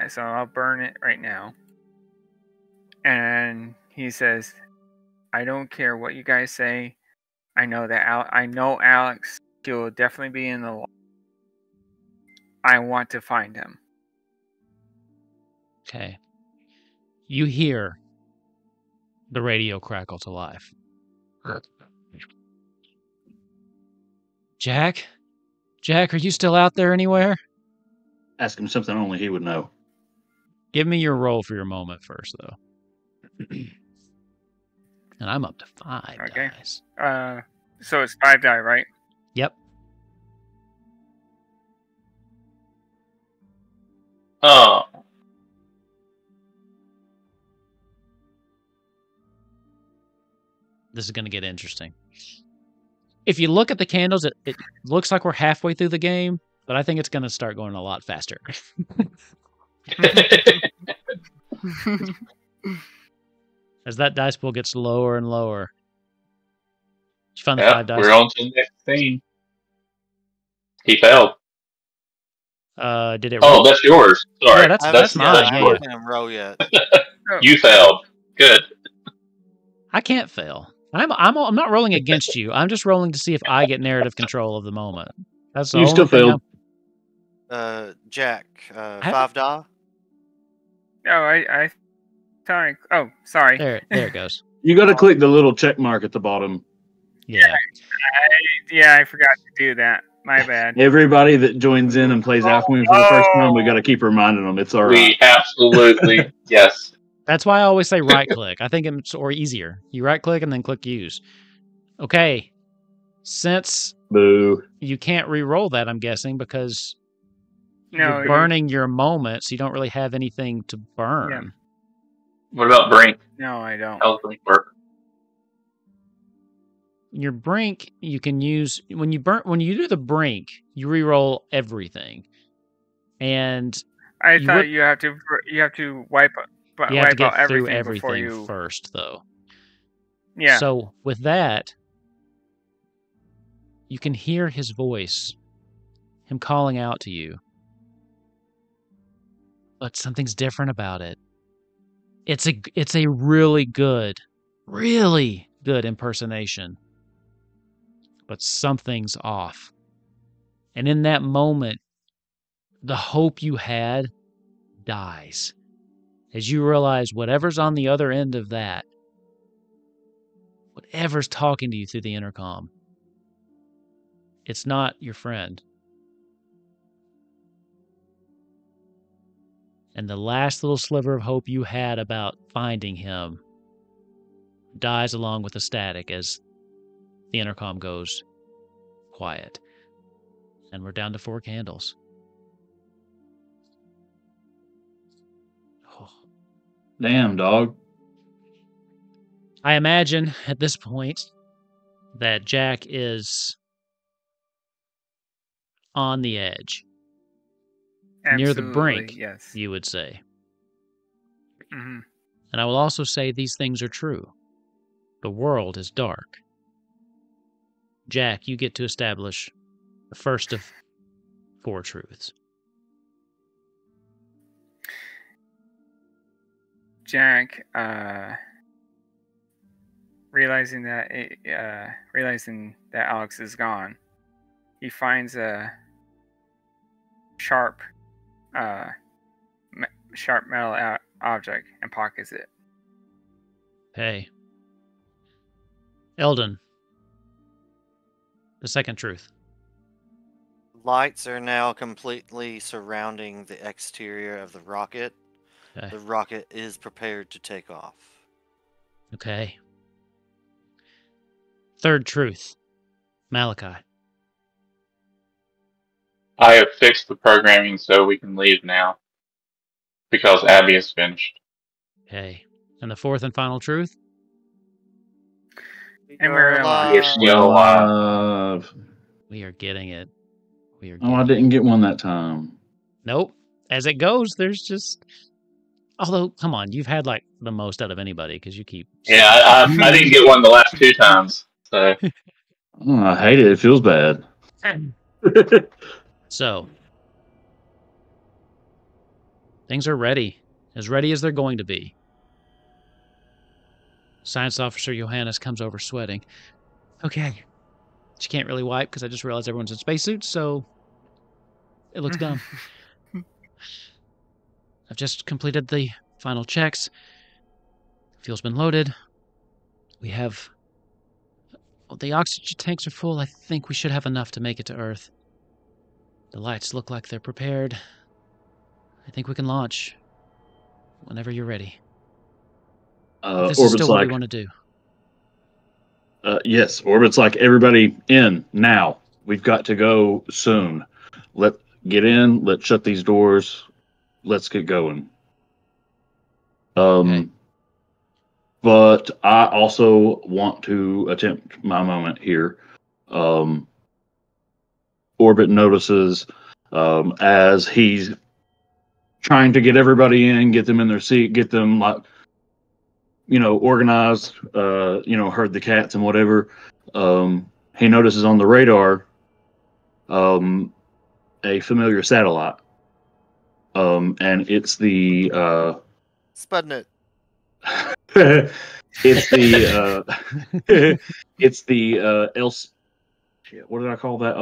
So I'll burn it right now. And he says, I don't care what you guys say. I know that I know Alex. He'll definitely be in the law. I want to find him. Okay. You hear the radio crackle to life. Jack? Jack, are you still out there anywhere? Ask him something only he would know. Give me your roll for your moment first, though. And I'm up to 5 dice. So it's 5 die, right? Yep. Oh. This is going to get interesting. If you look at the candles, it looks like we're halfway through the game, but I think it's going to start going a lot faster. As that dice pool gets lower and lower. Did you find the 5 dice? We're on to the next scene. He failed. Did it Oh, roll? that's yours. Sorry. Yeah, that's mine. that's Yeah, yours. I haven't roll yet. You failed. Good. I can't fail. I'm not rolling against you. I'm just rolling to see if I get narrative control of the moment. That's the You only still thing failed. Jack, 5 die? Oh, I thought. Oh, sorry. There it goes. You got to click the little check mark at the bottom. Yeah. I forgot to do that. My bad. Everybody that joins in and plays Alchemy for the first time, we got to keep reminding them it's all right. We absolutely, yes. That's why I always say right click. I think it's or easier. You right click and then click use. Okay. Since Boo. you can't re-roll that, I'm guessing, because No, you're burning your moments. You don't really have anything to burn. What about Brink? No, I don't. How's Brink work? Your brink, you can use when you do the brink, you re-roll everything, and I You thought would- you have to wipe you have to wipe get out through everything before everything you. first, though. Yeah. So with that, you can hear his voice, him calling out to you. But something's different about it. It's a really good impersonation. But something's off. And in that moment, the hope you had dies. As you realize whatever's on the other end of that, whatever's talking to you through the intercom, it's not your friend. And the last little sliver of hope you had about finding him dies along with the static as the intercom goes quiet. And we're down to 4 candles. Oh. Damn, dog. I imagine at this point that Jack is on the edge. Near the brink, yes. you would say. Hmm. And I will also say these things are true. The world is dark. Jack, you get to establish the first of 4 truths. Jack, realizing that Alex is gone, he finds a sharp metal object and pockets it. Hey. Eldon. The second truth. Lights are now completely surrounding the exterior of the rocket. Okay. The rocket is prepared to take off. Okay. Third truth. Malachi. I have fixed the programming so we can leave now. Because Abby is finished. Okay. And the fourth and final truth? And we're alive. We're still alive. We are getting it. We are Oh, I getting didn't get one that time. Nope. As it goes, there's just... Although, come on, you've had, like, the most out of anybody, because you keep... Yeah, I didn't get one the last 2 times. So Oh, I hate it. It feels bad. So, things are ready as they're going to be. Science officer Johannes comes over sweating. Okay. She can't really wipe because I just realized everyone's in spacesuits, so it looks dumb. I've just completed the final checks. Fuel's been loaded. We have... Well, the oxygen tanks are full. I think we should have enough to make it to Earth. The lights look like they're prepared. I think we can launch whenever you're ready. This is Orbit's still what like, we want to do. yes, Orbit's like, everybody in now. We've got to go soon. Get in. Let's shut these doors. Let's get going. Okay. But I also want to attempt my moment here. Orbit notices as he's trying to get everybody in, get them in their seat, get them organized, herd the cats and whatever. He notices on the radar a familiar satellite. And it's the Sputnik. it's the it's the what did I call that?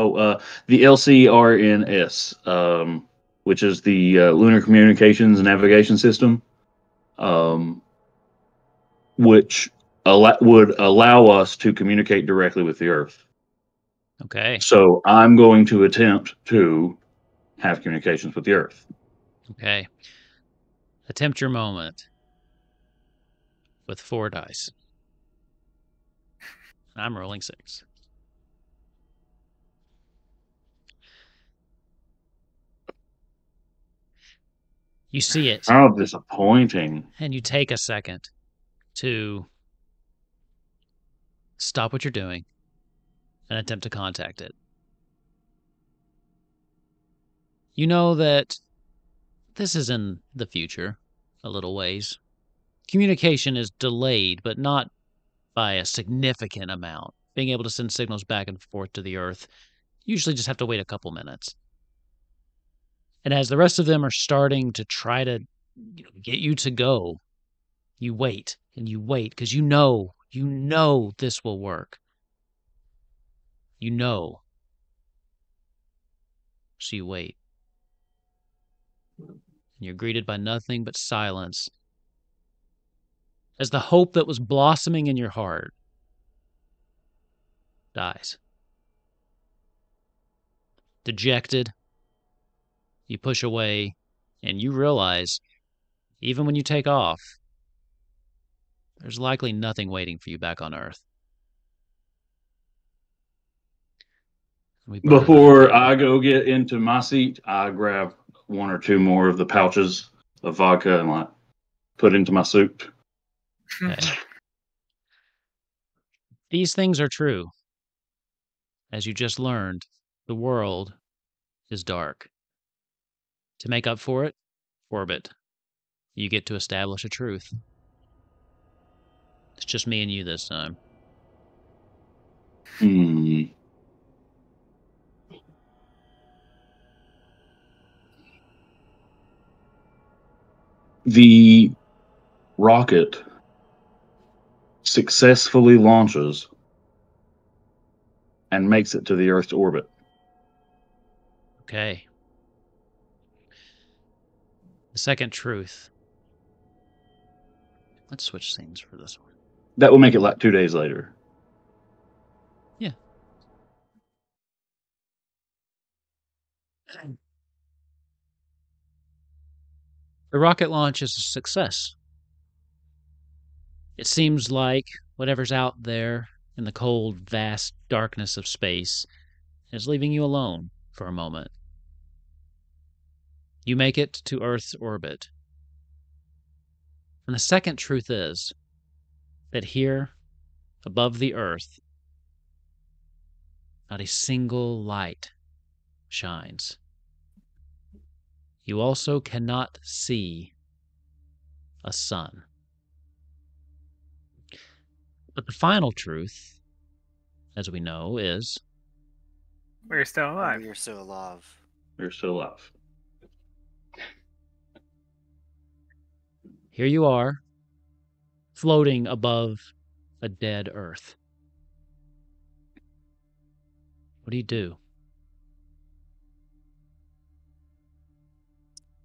The LCRNS, which is the Lunar Communications Navigation System, which would allow us to communicate directly with the Earth. Okay. So I'm going to attempt to have communications with the Earth. Okay. Attempt your moment. with 4 dice. I'm rolling 6. You see it, How disappointing. and you take a second to stop what you're doing and attempt to contact it. You know that this is in the future, a little ways. Communication is delayed, but not by a significant amount. Being able to send signals back and forth to the Earth, you usually just have to wait a couple minutes. And as the rest of them are starting to try to get you to go, you wait and you wait because you know this will work. You know. So you wait. And you're greeted by nothing but silence as the hope that was blossoming in your heart dies. Dejected, you push away, and you realize, even when you take off, there's likely nothing waiting for you back on Earth. Before I go get into my seat, I grab 1 or 2 more of the pouches of vodka and put into my suit. Okay. These things are true. As you just learned, the world is dark. To make up for it, Orbit, you get to establish a truth. It's just me and you this time. The rocket successfully launches and makes it to the Earth's orbit. Okay. The second truth. Let's switch scenes for this one. That will make it 2 days later. Yeah. The rocket launch is a success. It seems like whatever's out there in the cold, vast darkness of space is leaving you alone for a moment. You make it to Earth's orbit. And the second truth is that here, above the Earth, not a single light shines. You also cannot see a sun. But the final truth, as we know, is We're still alive. You're still alive. You're still alive. here you are, floating above a dead Earth. What do you do?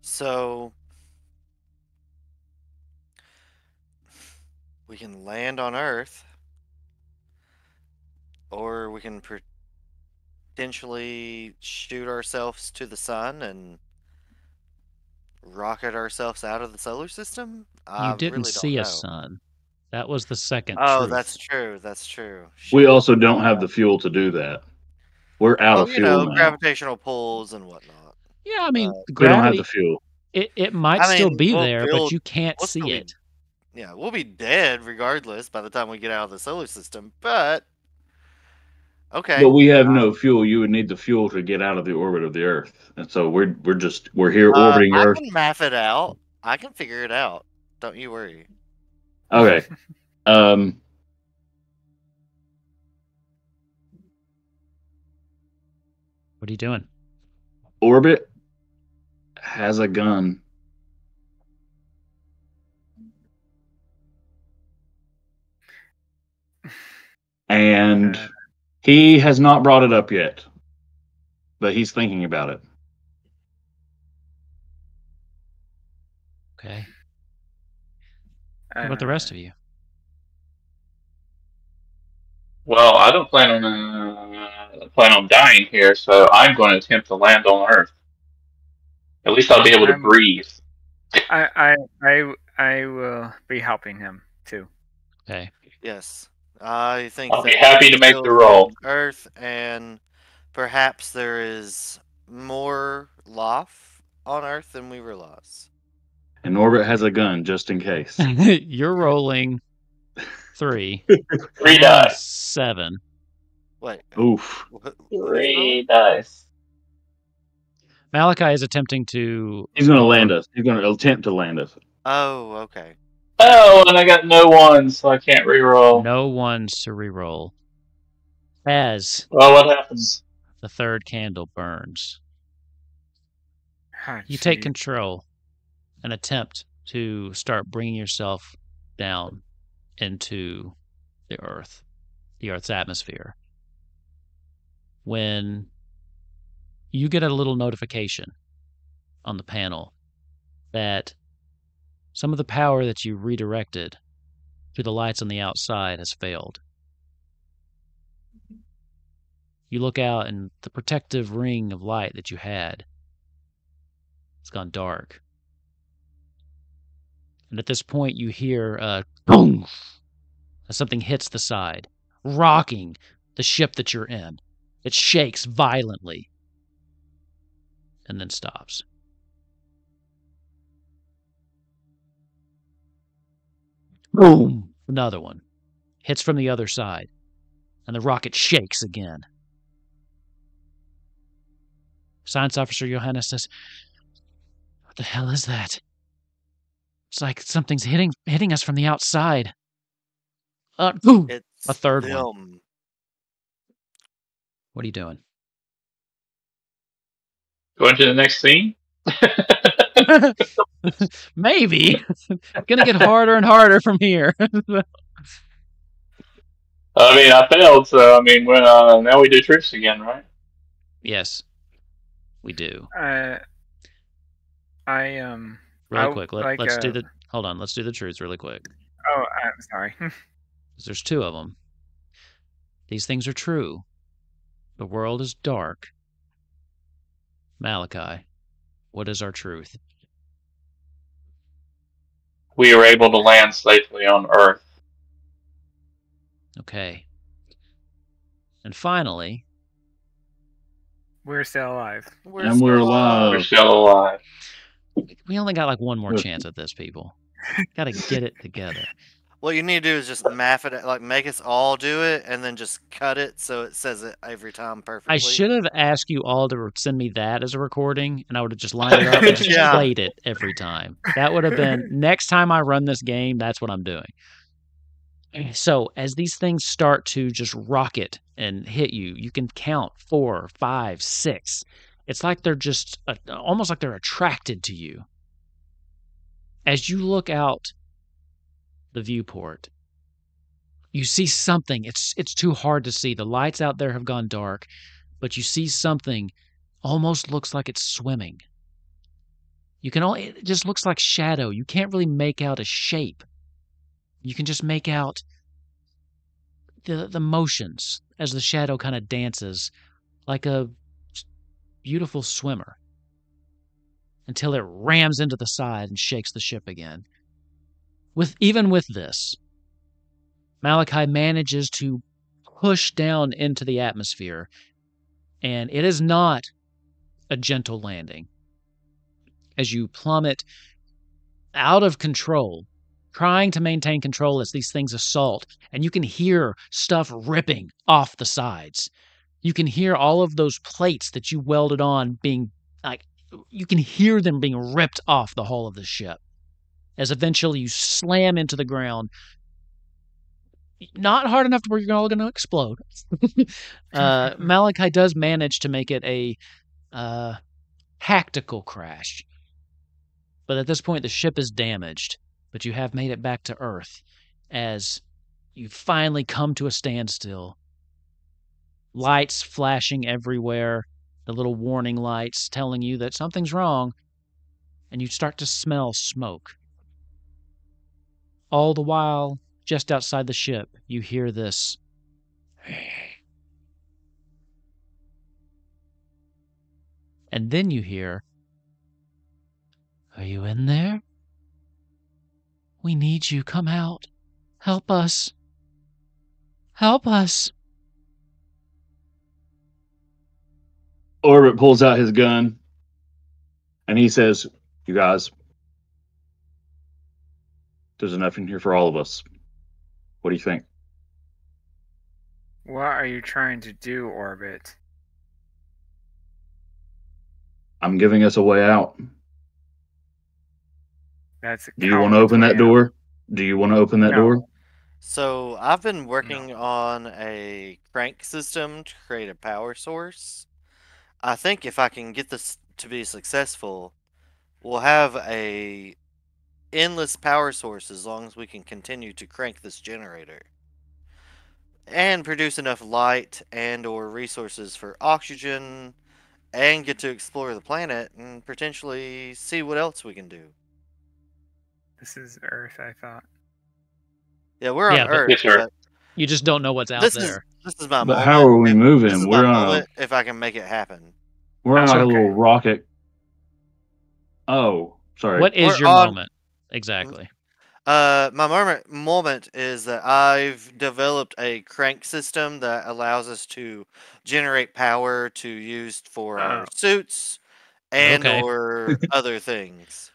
So we can land on Earth, or we can potentially shoot ourselves to the sun and rocket ourselves out of the solar system. You didn't really see don't a know. sun. That was the second Oh, truth. that's true. That's true. We Shit. also don't have the fuel to do that. We're out of fuel now. Gravitational pulls and whatnot. Yeah, I mean, We don't have gravity, the fuel. it might I still mean, be we'll there, but you can't we'll see still be- it. Yeah, we'll be dead regardless by the time we get out of the solar system. But okay, But we have no fuel. You would need the fuel to get out of the orbit of the Earth, and so we're here orbiting I Earth. can math it out. I can figure it out. Don't you worry. Okay. What are you doing? Orbit has a gun. And he has not brought it up yet, but he's thinking about it. Okay. What about the rest of you? Well, I don't plan on dying here, so I'm going to attempt to land on Earth. At least I'll be able to breathe. I will be helping him too. Okay. Yes. I think I'll be that happy to we're make the still roll. on Earth, and perhaps there is more life on Earth than we realize. And Norbert has a gun just in case. You're rolling 3. 3 I'm rolling dice. 7. Wait. Oof. Who's 3 dice. Malachi is attempting to. He's going to land us. He's going to attempt to land us. Oh, okay. Oh, and I got no ones, so I can't re-roll. No ones to reroll. As Well, what happens? the third candle burns, Ah, you take gee. control and attempt to start bringing yourself down into the Earth's atmosphere. When you get a little notification on the panel that some of the power that you redirected to the lights on the outside has failed. You look out and the protective ring of light that you had, it's gone dark. And at this point you hear a boom as something hits the side, rocking the ship that you're in. It shakes violently and then stops. Boom! Another one hits from the other side, and the rocket shakes again. Science Officer Johannes says, "What the hell is that? It's like something's hitting us from the outside." Boom! It's A third one. them. What are you doing? Going to the next scene? Maybe. Gonna get harder and harder from here. I mean, I failed, so I mean, now we do tricks again, right? Yes, we do. I Really quick. Let's do the. Hold on. Let's do the truths really quick. Oh, I'm sorry. 'Cause there's 2 of them. These things are true. The world is dark. Malachi, what is our truth? We were able to land safely on Earth. Okay. And finally, We're still alive. We're We're alive. still alive. we only got like one more chance at this, people. Gotta get it together. What you need to do is just math it, like make us all do it, and then just cut it so it says it every time perfectly. I should have asked you all to send me that as a recording, and I would have just lined it up and just Yeah. played it every time. That would have been, next time I run this game, that's what I'm doing. So, as these things start to just rocket and hit you, you can count 4, 5, 6. It's like they're just, almost like they're attracted to you. As you look out the viewport, you see something. It's too hard to see. The lights out there have gone dark, but you see something almost looks like it's swimming. It just looks like shadow. You can't really make out a shape. You can just make out the motions as the shadow kind of dances like a beautiful swimmer until it rams into the side and shakes the ship again. Even with this, Malachi manages to push down into the atmosphere, and it is not a gentle landing. As you plummet out of control, trying to maintain control as these things assault, and you can hear stuff ripping off the sides. You can hear all of those plates that you welded on being, you can hear them being ripped off the hull of the ship. As eventually you slam into the ground, not hard enough to where you're all going to explode. Malachi does manage to make it a tactical crash. But at this point, the ship is damaged, but you have made it back to Earth as you finally come to a standstill. Lights flashing everywhere, the little warning lights telling you that something's wrong, and you start to smell smoke. All the while, just outside the ship, you hear this. And then you hear, "Are you in there? We need you. Come out. Help us. Help us. Orbit pulls out his gun, and he says, "You guys, there's enough in here for all of us. What do you think?" What are you trying to do, Orbit? I'm giving us a way out. That's a Do you want to coward's open way that out. door? Do you want to open that No. door? So I've been working on a crank system to create a power source. I think if I can get this to be successful, we'll have a endless power source as long as we can continue to crank this generator and produce enough light and or resources for oxygen and get to explore the planet and potentially see what else we can do. This is Earth, I thought. Yeah, we're on Yeah, but- Earth, Yes, sir. but You just don't know what's out this there. is my But moment. how are we This moving? is We're my on moment if I can make it happen. we're on That's a okay. little rocket. Oh, sorry. What is We're your on- moment? Exactly. My moment is that I've developed a crank system that allows us to generate power to use for our Oh. suits and Okay. or other things.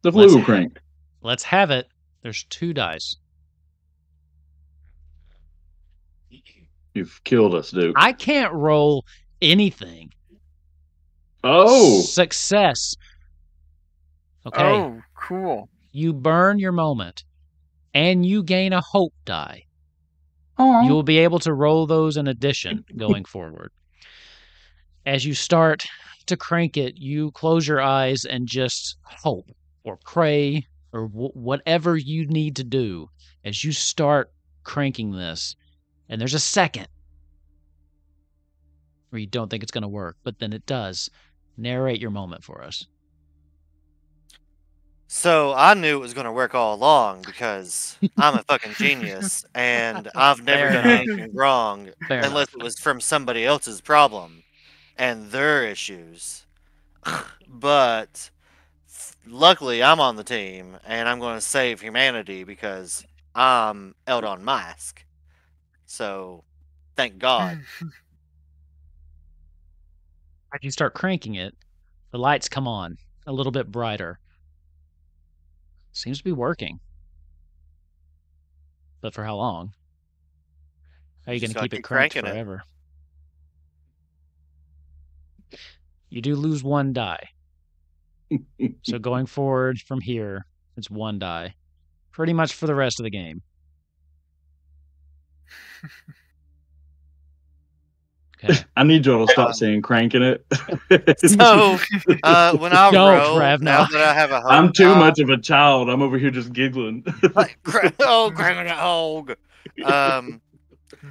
The Let's- fluid crank. Let's have it. There's 2 dice. You've killed us, Duke. I can't roll anything. Oh, Success. Okay. Oh, cool. You burn your moment, and you gain a hope die. Aw. You will be able to roll those in addition going forward. As you start to crank it, you close your eyes and just hope or pray or whatever you need to do as you start cranking this. And there's a second where you don't think it's going to work, but then it does. Narrate your moment for us. So I knew it was going to work all along because I'm a fucking genius and I've never Fair done enough. anything wrong Fair unless enough. it was from somebody else's problem and their issues. But luckily, I'm on the team and I'm going to save humanity because I'm Eldon Mask. So, thank God. As you start cranking it, the lights come on a little bit brighter. Seems to be working. But for how long? How are you going Just to gotta keep it keep cranked cranking it. forever? You do lose 1 die. So going forward from here, it's 1 die. Pretty much for the rest of the game. Okay. I need y'all to stop saying cranking it. So, when I Don't, row, Trav, now no. that I have a hope I'm too die- much of a child. I'm over here just giggling. Oh, cranking it hog.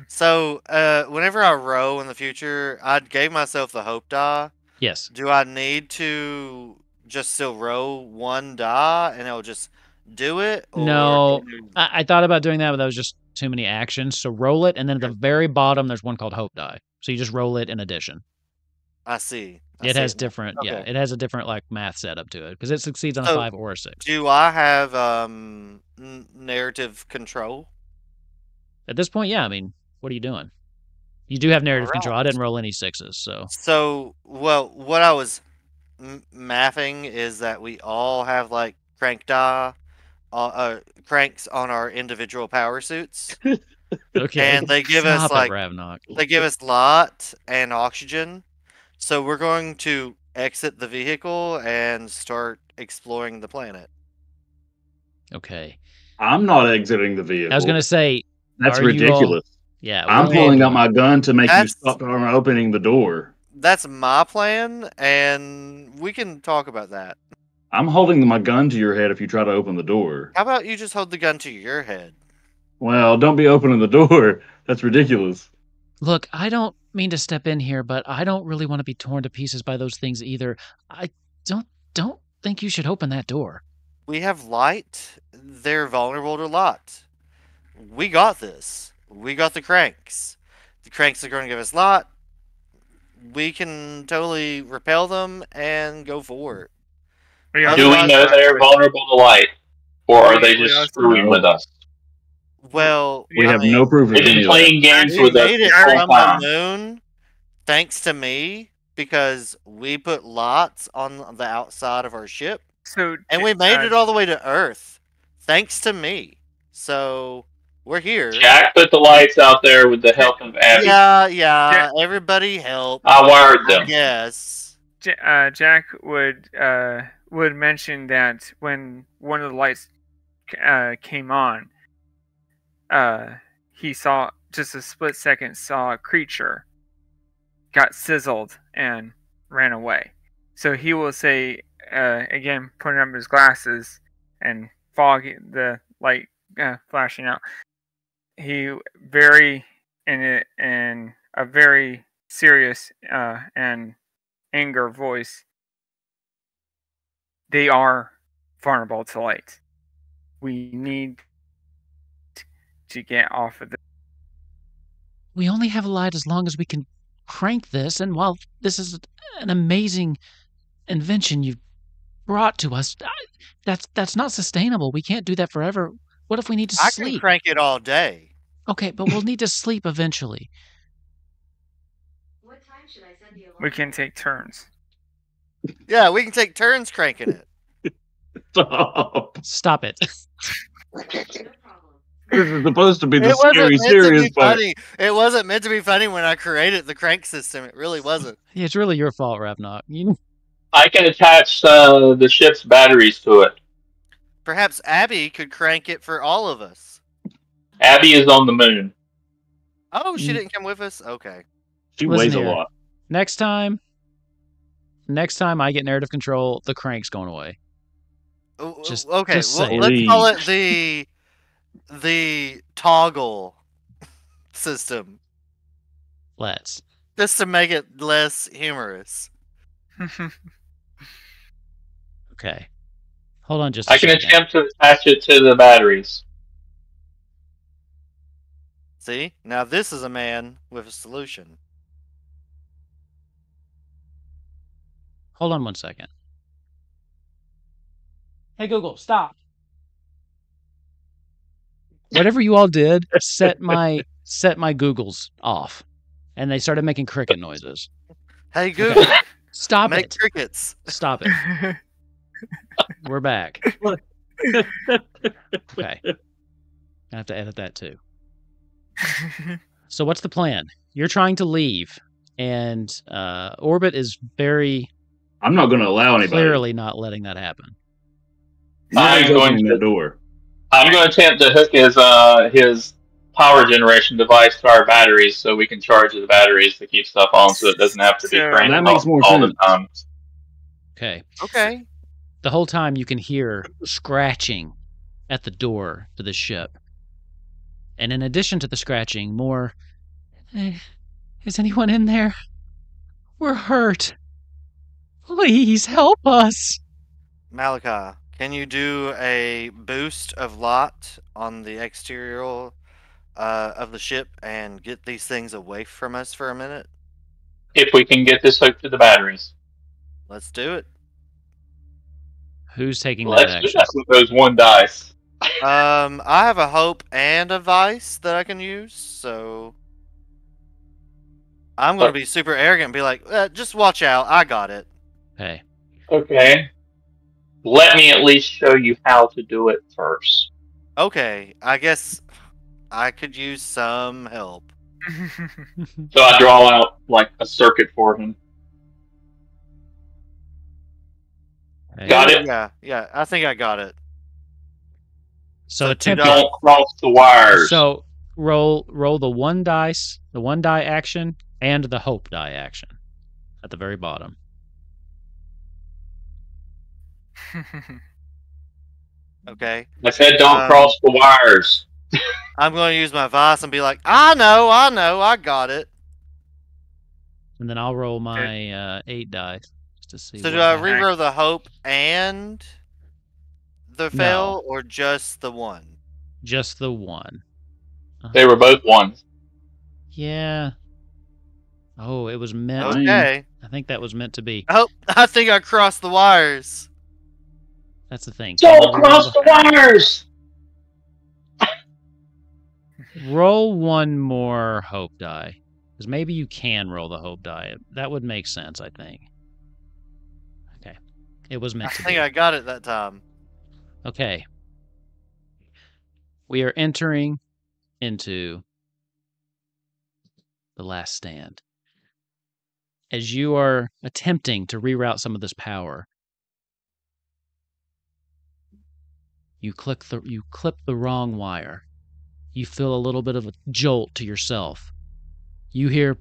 So, whenever I row in the future, I gave myself the hope die. Yes. Do I need to just still row 1 die and it'll just do it? Or No. do you- I thought about doing that, but that was just too many actions. So roll it, and then at the very bottom, there's one called Hope Die. So you just roll it in addition. I see. I It see has now. different, yeah, Okay. it has a different like math setup to it because it succeeds on a So, 5 or a 6. Do I have narrative control? At this point, yeah. I mean, what are you doing? You do have narrative control. I Alright. didn't roll any 6s, so So, well, what I was mathing is that we all have like crank die, cranks on our individual power suits, okay. and they give us Stop like it, Ravnock. they give us light and oxygen. So we're going to exit the vehicle and start exploring the planet. Okay. I'm not exiting the vehicle. I was gonna say, That's are you all- ridiculous. yeah. I'm what are you pulling out doing? my gun to make you That's- stop from opening the door. That's my plan, and we can talk about that. I'm holding my gun to your head if you try to open the door. How about you just hold the gun to your head? Well, don't be opening the door. That's ridiculous. Look, I don't mean to step in here, but I don't really want to be torn to pieces by those things either. I don't think you should open that door. We have light. They're vulnerable to light. We got this. We got the cranks. The cranks are going to give us light. We can totally repel them and go forward. We Do we Otherwise, know they're vulnerable to light, or are they We just also screwing know- with us? Well, We I have mean, no proof of They've any been of that. playing games we with us made this it whole from the time. moon thanks to me because we put lots on the outside of our ship, So and we made it all the way to Earth thanks to me. So we're here. Jack put the lights out there with the help of Abby. Yeah. Everybody help. I wired them. Yes. Jack would mention that when one of the lights came on, he saw just a split second saw a creature got sizzled and ran away. So he will say again, putting up his glasses and fog the light flashing out. He very in a very serious and anger voice. They are vulnerable to light. We need to get off of this. We only have light as long as we can crank this, and while this is an amazing invention you've brought to us, that's not sustainable. We can't do that forever. What if we need to I sleep? can crank it all day. Okay, but we'll need to sleep eventually. What time should I send the alarm? We can take turns. Yeah, we can take turns cranking it. Stop it. No problem. This is supposed to be the It wasn't scary, meant to serious be part. funny. It wasn't meant to be funny when I created the crank system. It really wasn't. Yeah, it's really your fault, Ravnock. I can attach the ship's batteries to it. Perhaps Abby could crank it for all of us. Abby is on the moon. Oh, she didn't come with us? Okay. She Listen weighs a here. lot. Next time I get narrative control, the crank's going away. Just Okay, just well, saying. let's call it the toggle system, Let's. just to make it less humorous. Okay. Hold on just a I can second. attempt to attach it to the batteries. See? Now this is a man with a solution. Hold on one second. Hey Google, stop. Whatever you all did, set my Googles off. And they started making cricket noises. Hey Google, Stop make it. crickets. Stop it. We're back. Okay. I have to edit that too. So what's the plan? You're trying to leave, and Orbit is very I'm not going to allow anybody. clearly not letting that happen. Nobody's I'm going opening to- that door. I'm going to attempt to hook his power generation device to our batteries so we can charge the batteries to keep stuff on so it doesn't have to be So- cranked That makes more all the sense. time. Okay. Okay. The whole time you can hear scratching at the door to the ship. And in addition to the scratching, more, is anyone in there? We're hurt. Please help us. Malachi, can you do a boost of light on the exterior of the ship and get these things away from us for a minute? If we can get this hooked to the batteries. Let's do it. Who's taking that Let's do action? that with those one dice. I have a hope and a vice that I can use, so I'm going to be super arrogant and be like, just watch out, I got it. Hey. Okay. Let me at least show you how to do it first. Okay, I guess I could use some help. So I draw out like a circuit for him. Hey. Got it? Yeah, I think I got it. So So attempt two it. Don't cross the wires. So roll the one die action, and the hope die action at the very bottom. Okay. I said don't cross the wires. I'm going to use my vice and be like, I know, I got it. And then I'll roll my 8 die just to see. So what do I happens. reroll the hope and the fail, or just the one? Just the one. They were both ones. Yeah. Oh, it was meant. Okay. I think that was meant to be. Oh, I think I crossed the wires. That's the thing. Don't cross the wires! Roll one more hope die. Because maybe you can roll the hope die. That would make sense, I think. Okay. It was I meant to think be. I got it that time. Okay. We are entering into the last stand. As you are attempting to reroute some of this power, you clip the wrong wire. You feel a little bit of a jolt to yourself. You hear.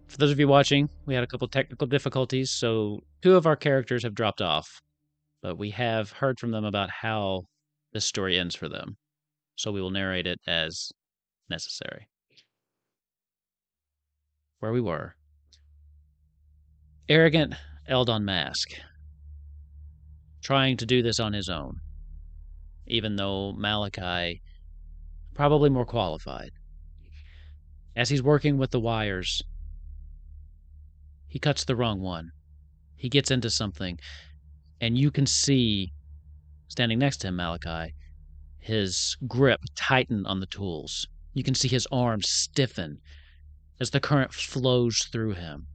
For those of you watching, we had a couple technical difficulties, so 2 of our characters have dropped off, but we have heard from them about how this story ends for them, so we will narrate it as necessary. Where we were. Arrogant Eldon Mask, trying to do this on his own, even though Malachi probably more qualified. As he's working with the wires, he cuts the wrong one. He gets into something, and you can see, standing next to him, Malachi, his grip tighten on the tools. You can see his arms stiffen as the current flows through him.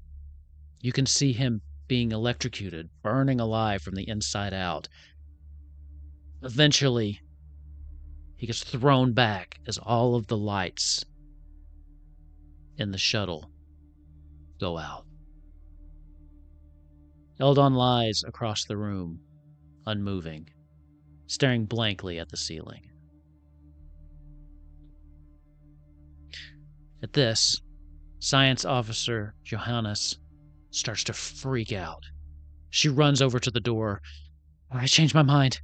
You can see him being electrocuted, burning alive from the inside out. Eventually, he gets thrown back as all of the lights in the shuttle go out. Eldon lies across the room, unmoving, staring blankly at the ceiling. At this, Science Officer Johannes starts to freak out. She runs over to the door. I changed my mind.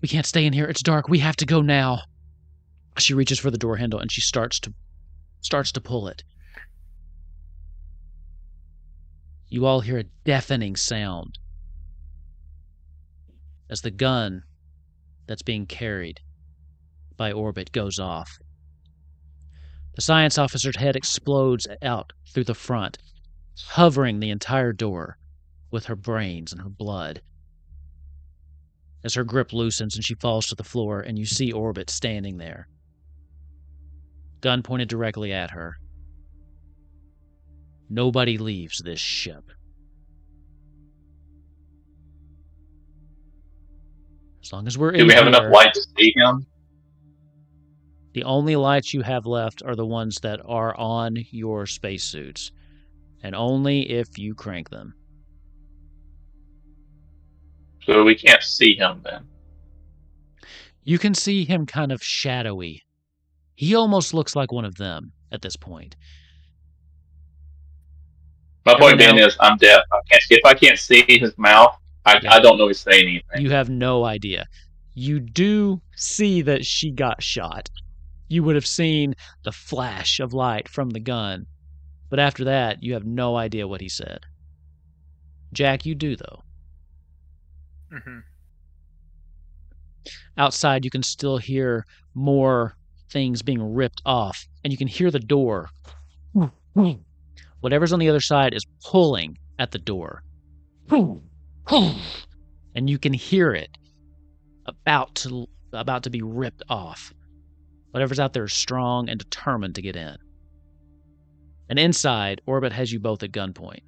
We can't stay in here. It's dark. We have to go now. She reaches for the door handle and she starts to pull it. You all hear a deafening sound as the gun that's being carried by Orbit goes off. The science officer's head explodes out through the front, covering the entire door with her brains and her blood. As her grip loosens and she falls to the floor, and you see Orbit standing there, gun pointed directly at her. Nobody leaves this ship. As long as we're in Do we have here, enough light to see him? the only lights you have left are the ones that are on your spacesuits, and only if you crank them. So we can't see him then. You can see him kind of shadowy. He almost looks like one of them at this point. My point being is, I'm deaf. If I can't see his mouth, I don't know he's saying anything. You have no idea. You do see that she got shot. You would have seen the flash of light from the gun. But after that, you have no idea what he said. Jack, you do, though. Mm-hmm. Outside, you can still hear more things being ripped off, and you can hear the door. Whatever's on the other side is pulling at the door. And you can hear it about to be ripped off. Whatever's out there is strong and determined to get in. And inside, Orbit has you both at gunpoint.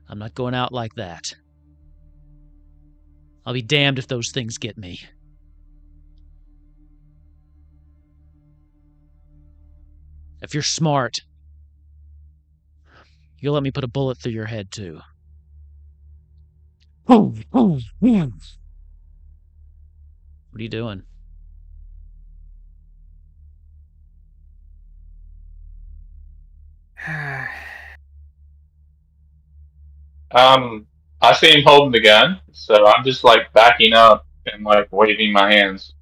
I'm not going out like that. I'll be damned if those things get me. If you're smart, you'll let me put a bullet through your head, too. What are you doing? I see him holding the gun, so I'm just like backing up and like waving my hands.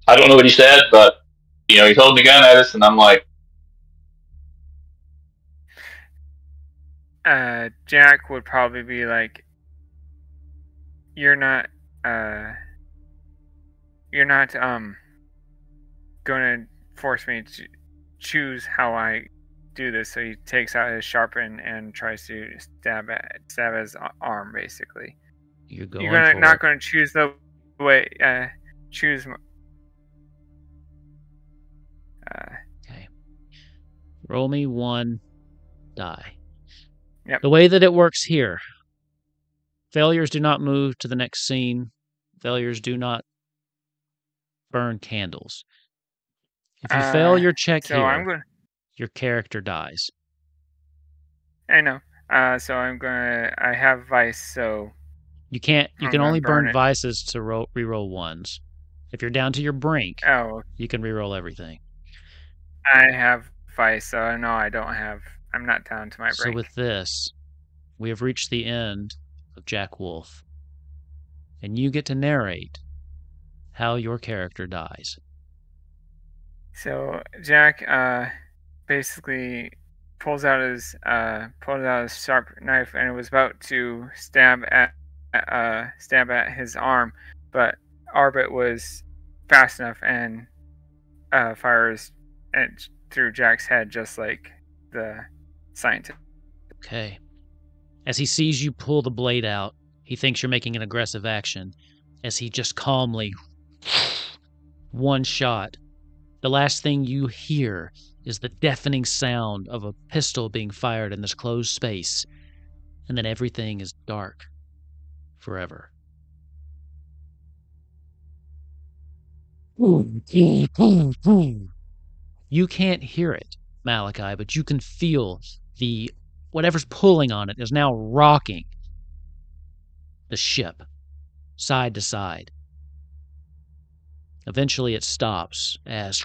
I don't know what he said, but he's holding the gun at us, and I'm like, Jack would probably be like, you're not gonna force me to choose how I do this. So he takes out his sharpen and tries to stab his arm, basically. You're not going to choose the way. choose. Okay. Roll me one die. Yep. The way that it works here, failures do not move to the next scene. Failures do not burn candles. If you fail your check so I'm here, going. your character dies. I know. So I'm gonna. I have vice, so You can't. You I'm can gonna only burn it. vices to reroll ones. If you're down to your brink, Oh, you can reroll everything. I have vice, so no, I don't have. I'm not down to my So brink. with this, we have reached the end of Jack Wolf, and you get to narrate how your character dies. So Jack basically pulls out his sharp knife and was about to stab at his arm, but Arbit was fast enough and fires through Jack's head, just like the scientist. Okay. As he sees you pull the blade out, he thinks you're making an aggressive action, as he just calmly one shot. The last thing you hear is the deafening sound of a pistol being fired in this closed space, and then everything is dark forever. You can't hear it, Malachi, but you can feel the whatever's pulling on it is now rocking the ship side to side. Eventually it stops as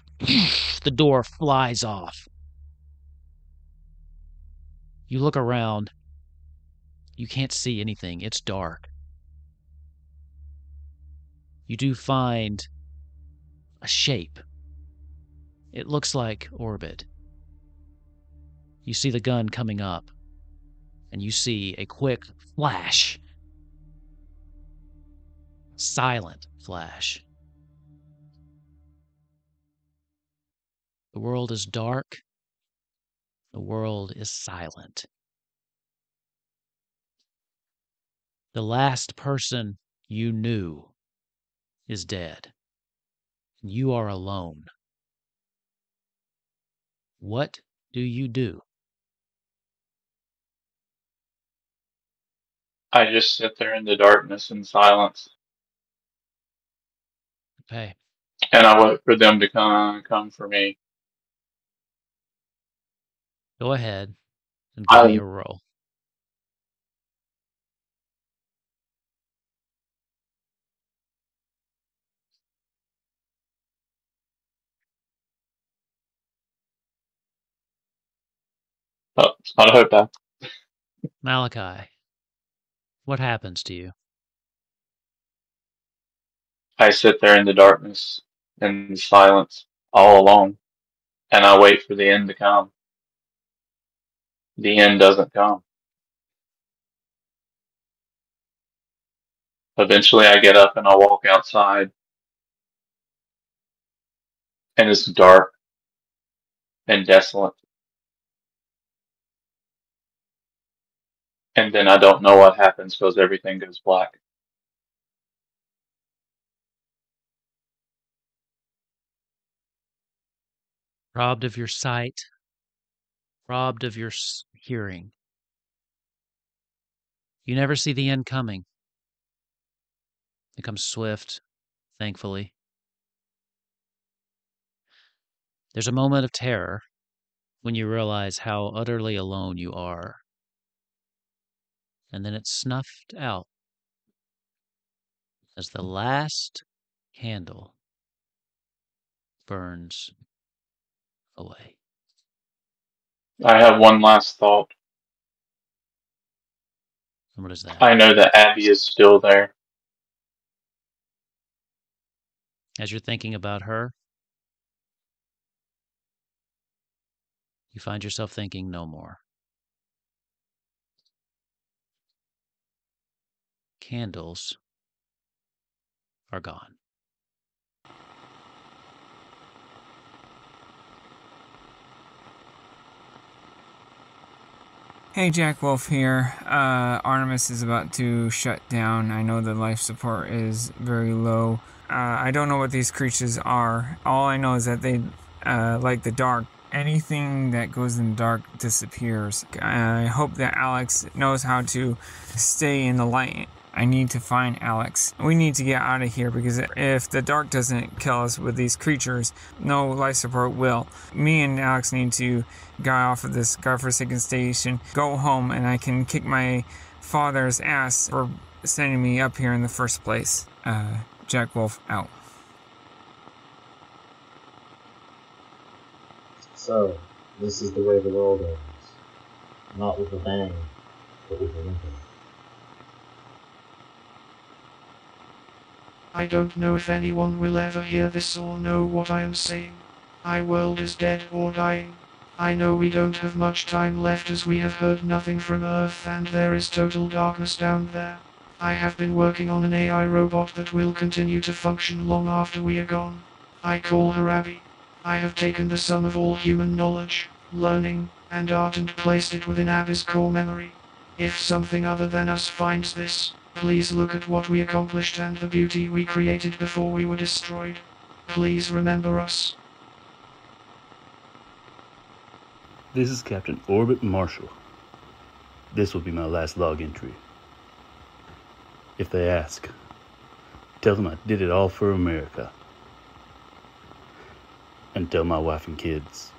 the door flies off. You look around. You can't see anything. It's dark. You do find a shape. It looks like Orbit. You see the gun coming up, and you see a quick flash. Silent flash. The world is dark. The world is silent. The last person you knew is dead. You are alone. What do you do? I just sit there in the darkness and silence, Okay. and I wait for them to come for me. Go ahead and give me a roll. Oh, it's not a hope die. Malachi, what happens to you? I sit there in the darkness and silence all alone, and I wait for the end to come. The end doesn't come. Eventually I get up and I walk outside, and it's dark and desolate. And then I don't know what happens because everything goes black. Robbed of your sight, robbed of your hearing. You never see the end coming. It comes swift, thankfully. There's a moment of terror when you realize how utterly alone you are. And then it's snuffed out as the last candle burns away. I have one last thought. And what is that? I know that Abby is still there. As you're thinking about her, you find yourself thinking no more. Candles are gone. Hey, Jack Wolf here. Artemis is about to shut down. I know the life support is very low. I don't know what these creatures are. All I know is that they like the dark. Anything that goes in the dark disappears. I hope that Alex knows how to stay in the light. I need to find Alex. We need to get out of here because if the dark doesn't kill us with these creatures, no life support will. Me and Alex need to get off of this godforsaken station, go home, and I can kick my father's ass for sending me up here in the first place. Jack Wolf out. So, this is the way the world ends. Not with a bang, but with a whimper. I don't know if anyone will ever hear this or know what I am saying. My world is dead or dying. I know we don't have much time left as we have heard nothing from Earth and there is total darkness down there. I have been working on an AI robot that will continue to function long after we are gone. I call her Abby. I have taken the sum of all human knowledge, learning, and art and placed it within Abby's core memory. If something other than us finds this, please look at what we accomplished and the beauty we created before we were destroyed. Please remember us. This is Captain Orbit Marshall. This will be my last log entry. If they ask, tell them I did it all for America. And tell my wife and kids